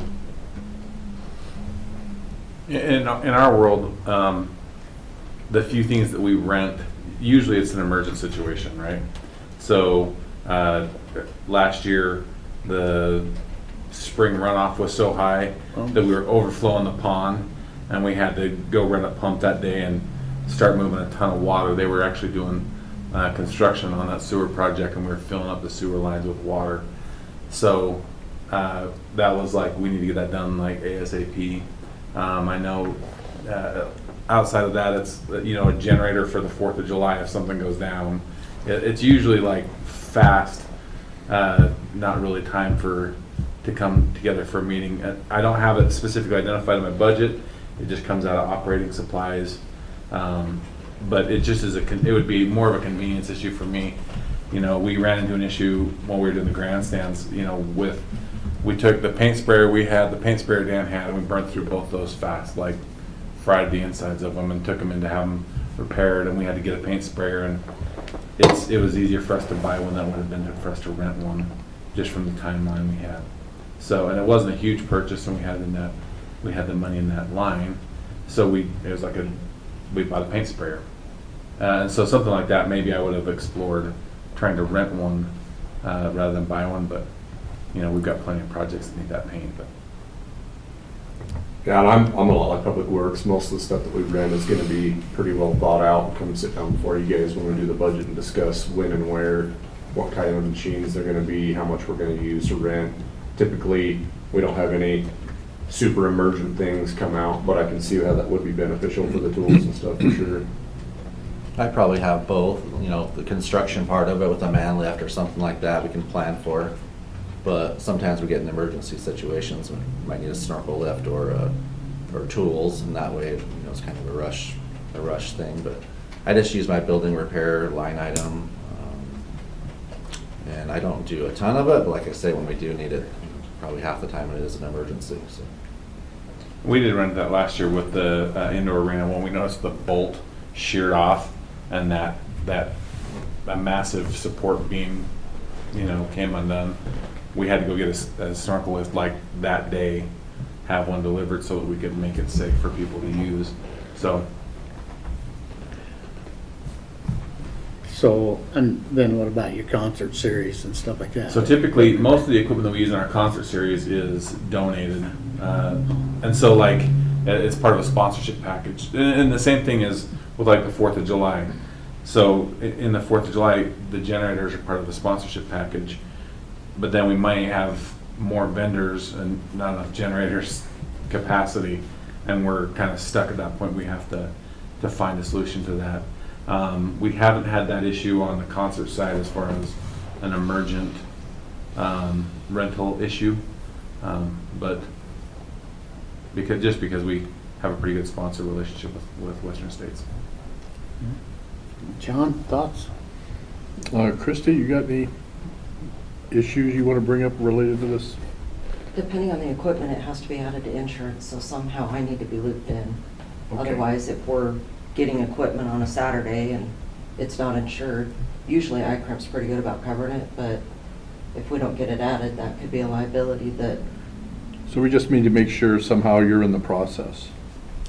In our world, the few things that we rent, usually it's an emergent situation, right? So last year, the spring runoff was so high that we were overflowing the pond, and we had to go rent a pump that day and start moving a ton of water. They were actually doing construction on that sewer project, and we were filling up the sewer lines with water. So that was like, we need to get that done like ASAP. I know outside of that, it's, a generator for the 4th of July if something goes down. It's usually like fast, not really time to come together for a meeting. I don't have it specifically identified in my budget. It just comes out of operating supplies. But it just it would be more of a convenience issue for me. We ran into an issue when we were doing the grandstands, we took the paint sprayer we had, the paint sprayer Dan had, and we burnt through both those fast, like fried the insides of them and took them in to have them repaired, and we had to get a paint sprayer, and it was easier for us to buy one than it would have been for us to rent one, just from the timeline we had. So, and it wasn't a huge purchase, and we had the money in that line, so we bought a paint sprayer. And so something like that, maybe I would have explored trying to rent one rather than buy one, but we've got plenty of projects that need that paint. But yeah, and I'm a lot like Public Works. Most of the stuff that we rent is going to be pretty well thought out. Come sit down before you guys when we do the budget and discuss when and where, what kind of machines they're going to be, how much we're going to use to rent. Typically, we don't have any super emergent things come out, but I can see how that would be beneficial for the tools and stuff for sure. I probably have both, the construction part of it with a man lift or something like that we can plan for. But sometimes we get in emergency situations when we might need a snorkel lift or tools, and that way, it's kind of a rush thing. But I just use my building repair line item, and I don't do a ton of it. But like I say, when we do need it, probably half the time it is an emergency. So. we did rent that last year with the indoor arena when we noticed the bolt sheared off, and that a massive support beam, came undone. We had to go get a snorkel lift like that day, have one delivered so that we could make it safe for people to use. So And then what about your concert series and stuff like that? typically, most of the equipment that we use in our concert series is donated. And so it's part of a sponsorship package. And the same thing is with the 4th of July. So in the 4th of July, the generators are part of the sponsorship package. But then we might have more vendors and not enough generators capacity, and we're kind of stuck at that point. We have to to find a solution to that. We haven't had that issue on the concert side as far as an emergent rental issue, but because we have a pretty good sponsor relationship with Western States. John, thoughts? Christie, you got any issues you want to bring up related to this? Depending on the equipment, it has to be added to insurance, so somehow I need to be looped in. Okay. Otherwise, if we're getting equipment on a Saturday and it's not insured, usually ICRIM's pretty good about covering it, but if we don't get it added, that could be a liability that So we just need to make sure somehow you're in the process.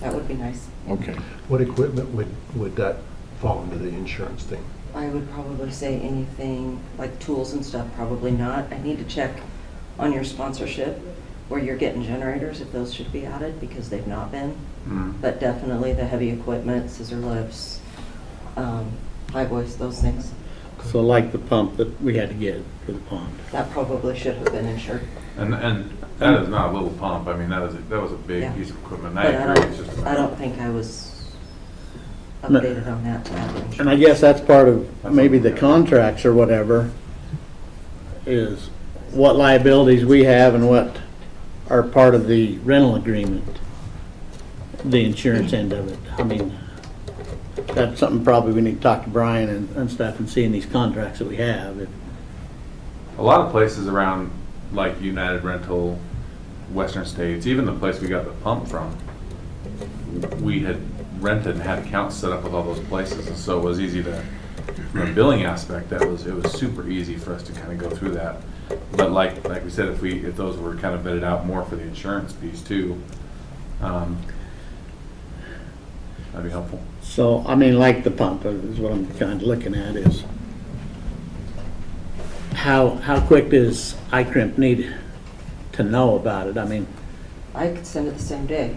would be nice. Okay. What equipment would that fall into the insurance thing? I would probably say anything like tools and stuff, probably not. I need to check on your sponsorship where you're getting generators, if those should be added, because they've not been. But definitely the heavy equipment, scissor lifts, high boys, those things. So like the pump that we had to get for the pond. That probably should have been insured. And that is not a little pump. I mean, that was a big Yeah. piece of equipment. But I agree. It's just a I matter don't of- think I was updated on that to add the insurance. And I guess that's part of maybe the contracts or whatever, is what liabilities we have and what are part of the rental agreement, the insurance end of it. I mean, that's something probably we need to talk to Brian and stuff and see in these contracts that we have. A lot of places around, like United Rental, Western States, even the place we got the pump from, we had rented and had accounts set up with all those places, and so it was easy to, from a billing aspect, it was super easy for us to kind of go through that. But like we said, if those were kind of vetted out more for the insurance piece too, that'd be helpful. So, I mean, like the pump is what I'm kind of looking at is how quick does ICRIMP need to know about it? I mean, I could send it the same day.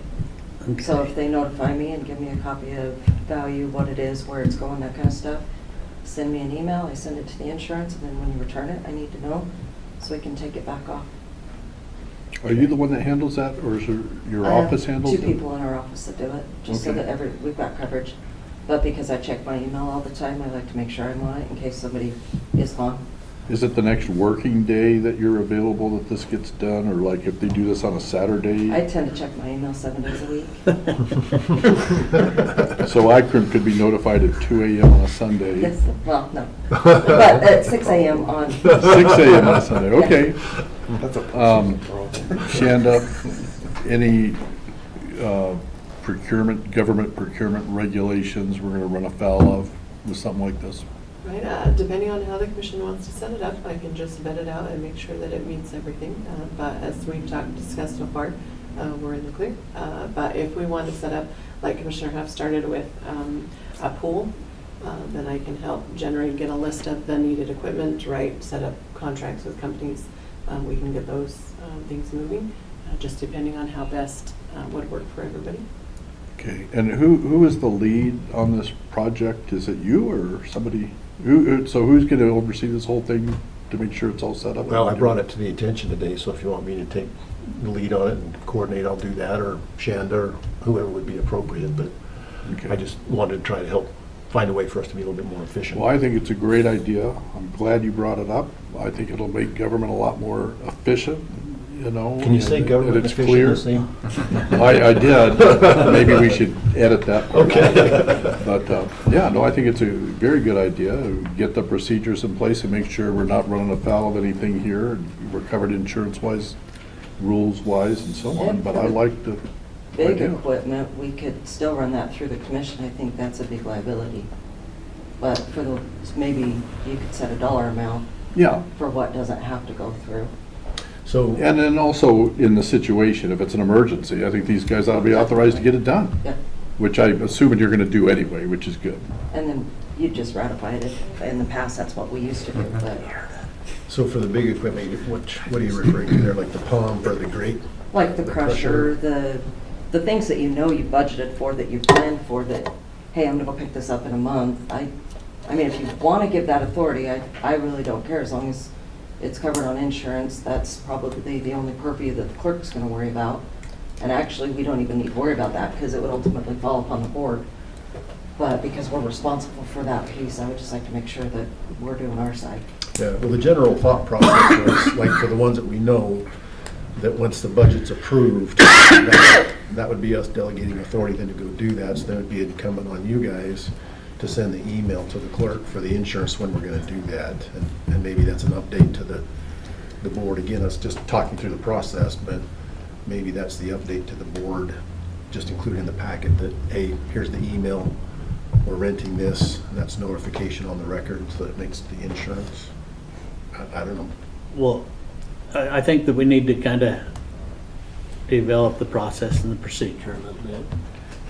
So if they notify me and give me a copy of value, what it is, where it's going, that kind of stuff, send me an email, I send it to the insurance, and then when you return it, I need to know so we can take it back off. Are you the one that handles that, or is your I have office handles it? 2 people in our office that do it, just so Okay. that we've got coverage. But because I check my email all the time, I like to make sure I'm on it in case somebody is gone. Is it the next working day that you're available that this gets done, or like if they do this on a Saturday? I tend to check my email 7 days a week. So ICRIM could be notified at 2 a.m. on a Sunday. Yes, well, no. But at 6 a.m. on. 6 a.m. on a Sunday, okay. That's a Shanda, any government procurement regulations we're gonna run afoul of with something like this? Right, depending on how the commission wants to set it up, I can just vet it out and make sure that it meets everything. But as we've discussed so far, we're in the clear. But if we want to set up, like Commissioner Huff started with, a pool, then I can help get a list of the needed equipment, right, set up contracts with companies. We can get those things moving, just depending on how best would work for everybody. Okay, and who is the lead on this project? Is it you or somebody? So who's gonna oversee this whole thing to make sure it's all set up? Well, I brought it to the attention today, so if you want me to take the lead on it and coordinate, I'll do that, or Shanda, or whoever would be appropriate, but Okay. I just wanted to try to help find a way for us to be a little bit more efficient. Well, I think it's a great idea. I'm glad you brought it up. I think it'll make government a lot more efficient, you know. Can you say and government it's efficient clear. the same? I did. Maybe we should edit that part. Okay. But, yeah, no, I think it's a very good idea. Get the procedures in place and make sure we're not running afoul of anything here. We're covered insurance-wise, rules-wise, and so on. But I like the Big idea. equipment, we could still run that through the commission. I think that's a big liability. But for the, maybe you could set a dollar amount Yeah. for what doesn't have to go through. So, And then also in the situation, if it's an emergency, I think these guys ought to be authorized to get it done, Yeah. which I'm assuming you're going to do anyway, which is good. And then you just ratified it. In the past, that's what we used to do, but so for the big equipment, what are you referring to there, like the pump or the grate? like the crusher, the things that you know you budgeted for, that you planned for, that, hey, I'm gonna go pick this up in a month. I mean, if you wanna give that authority, I really don't care, as long as it's covered on insurance. That's probably the only purview that the clerk's gonna worry about. And actually, we don't even need to worry about that, because it would ultimately fall upon the board. But because we're responsible for that piece, I would just like to make sure that we're doing our side. Yeah, well, the general thought process was, like, for the ones that we know, that once the budget's approved, that would be us delegating authority then to go do that, so then it'd be incumbent on you guys to send the email to the clerk for the insurance when we're gonna do that, and maybe that's an update to the board. Again, us just talking through the process, but maybe that's the update to the board, just include in the packet that, hey, here's the email, we're renting this, and that's notification on the record, so it makes the insurance. I don't know. Well, I think that we need to kind of develop the process and the procedure a little bit.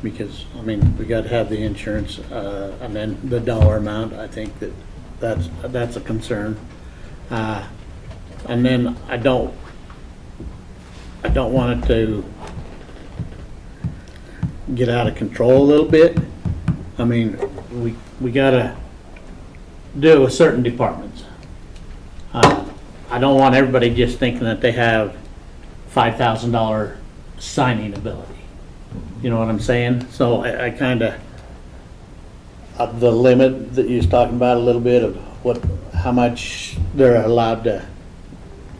Because, I mean, we got to have the insurance, and then the dollar amount, I think that's a concern. And then I don't want it to get out of control a little bit. I mean, we got to do it with certain departments. I don't want everybody just thinking that they have $5,000 signing ability. You know what I'm saying? So I kind of, the limit that you was talking about a little bit of how much they're allowed to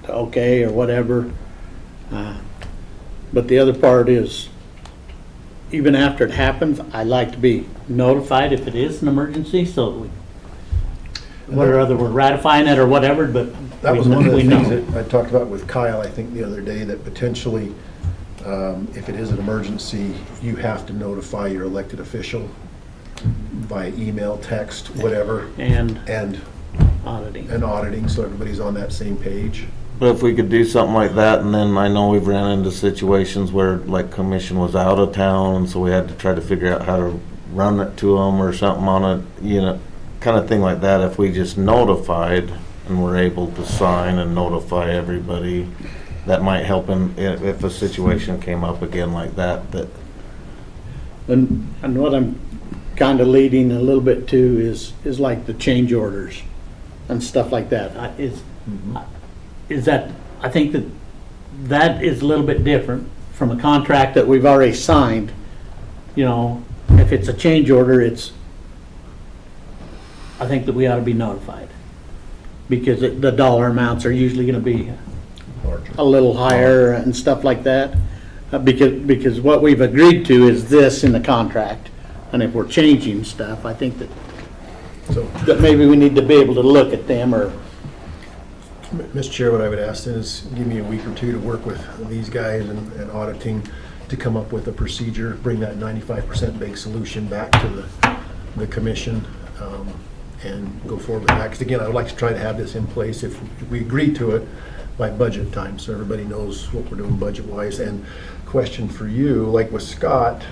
okay or whatever. But the other part is, even after it happens, I like to be notified if it is an emergency, so whether we're ratifying it or whatever, but That was one of the we things know. that I talked about with Kyle, I think, the other day, that potentially, if it is an emergency, you have to notify your elected official via email, text, whatever, And and auditing. so everybody's on that same page. But if we could do something like that, and then I know we've ran into situations where, like, commission was out of town, and so we had to try to figure out how to run it to them or something on it, you know, kind of thing like that. If we just notified and were able to sign and notify everybody, that might help in, if a situation came up again like that, And what I'm kind of leading a little bit to is like the change orders and stuff like that. Is that, I think that is a little bit different from a contract that we've already signed. You know, if it's a change order, I think that we ought to be notified. Because the dollar amounts are usually going to be a little higher and stuff like that. Because what we've agreed to is this in the contract. And if we're changing stuff, I think that maybe we need to be able to look at them or. Mr. Chair, what I would ask is give me a week or two to work with these guys and auditing to come up with a procedure, bring that 95% big solution back to the commission, and go forward with that. Because again, I would like to try to have this in place if we agree to it by budget time, so everybody knows what we're doing budget-wise. And question for you, like with Scott,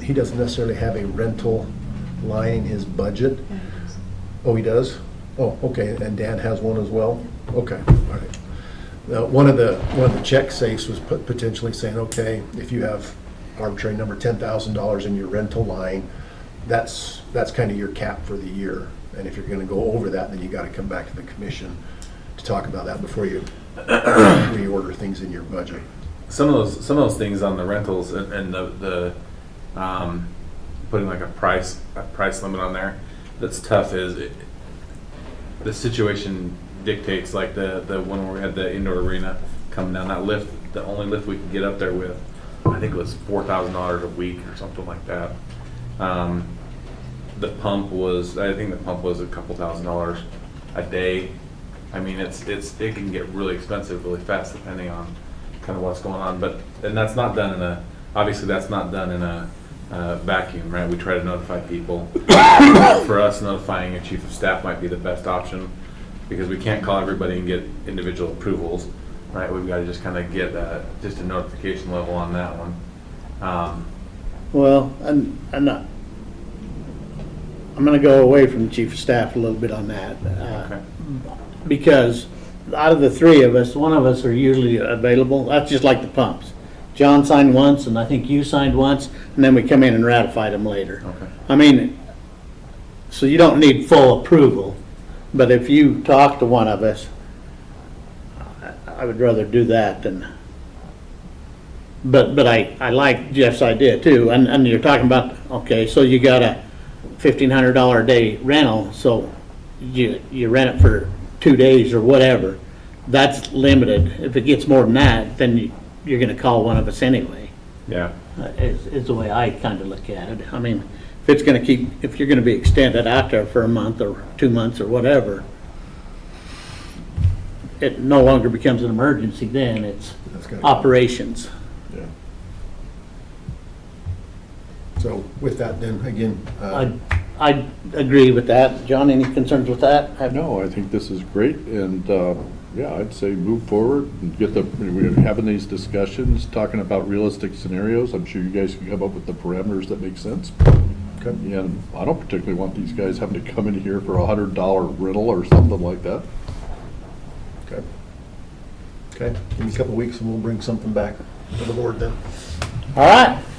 he doesn't necessarily have a rental line in his budget. Oh, he does? Oh, okay, and Dan has one as well? Okay, all right. Now, one of the check safes was potentially saying, okay, if you have arbitrary number $10,000 in your rental line, that's kind of your cap for the year. And if you're gonna go over that, then you gotta come back to the commission to talk about that before you reorder things in your budget. Some of those things on the rentals and the putting like a price limit on there, that's tough. The situation dictates, like the one where we had the indoor arena coming down, that lift, the only lift we could get up there with, I think it was $4,000 a week or something like that. The pump was, I think the pump was a couple $1,000s a day. I mean, it can get really expensive really fast depending on kind of what's going on. And that's not done obviously that's not done in a vacuum, right? We try to notify people. For us, notifying your chief of staff might be the best option, because we can't call everybody and get individual approvals, right? We've got to just kind of get just a notification level on that one. Well, and I'm going to go away from the chief of staff a little bit on that. Okay. Because out of the three of us, one of us are usually available. That's just like the pumps. John signed once, and I think you signed once, and then we come in and ratified them later. Okay. I mean, so you don't need full approval, but if you talk to one of us, I would rather do that than. But I like Jeff's idea too, and you're talking about, okay, so you got $1,500 a day rental, so you rent it for 2 days or whatever, that's limited. If it gets more than that, then you're gonna call one of us anyway, Yeah. is the way I kind of look at it. I mean, if you're gonna be extended out there for a month or 2 months or whatever, it no longer becomes an emergency then, it's That's gotta go. operations. Yeah. So with that then, again, I agree with that. John, any concerns with that? No, I think this is great, and, yeah, I'd say move forward and get we're having these discussions, talking about realistic scenarios. I'm sure you guys can come up with the parameters that make sense. okay. And I don't particularly want these guys having to come in here for $100 rental or something like that. Okay. Okay, give me a couple weeks and we'll bring something back to the board then. All right.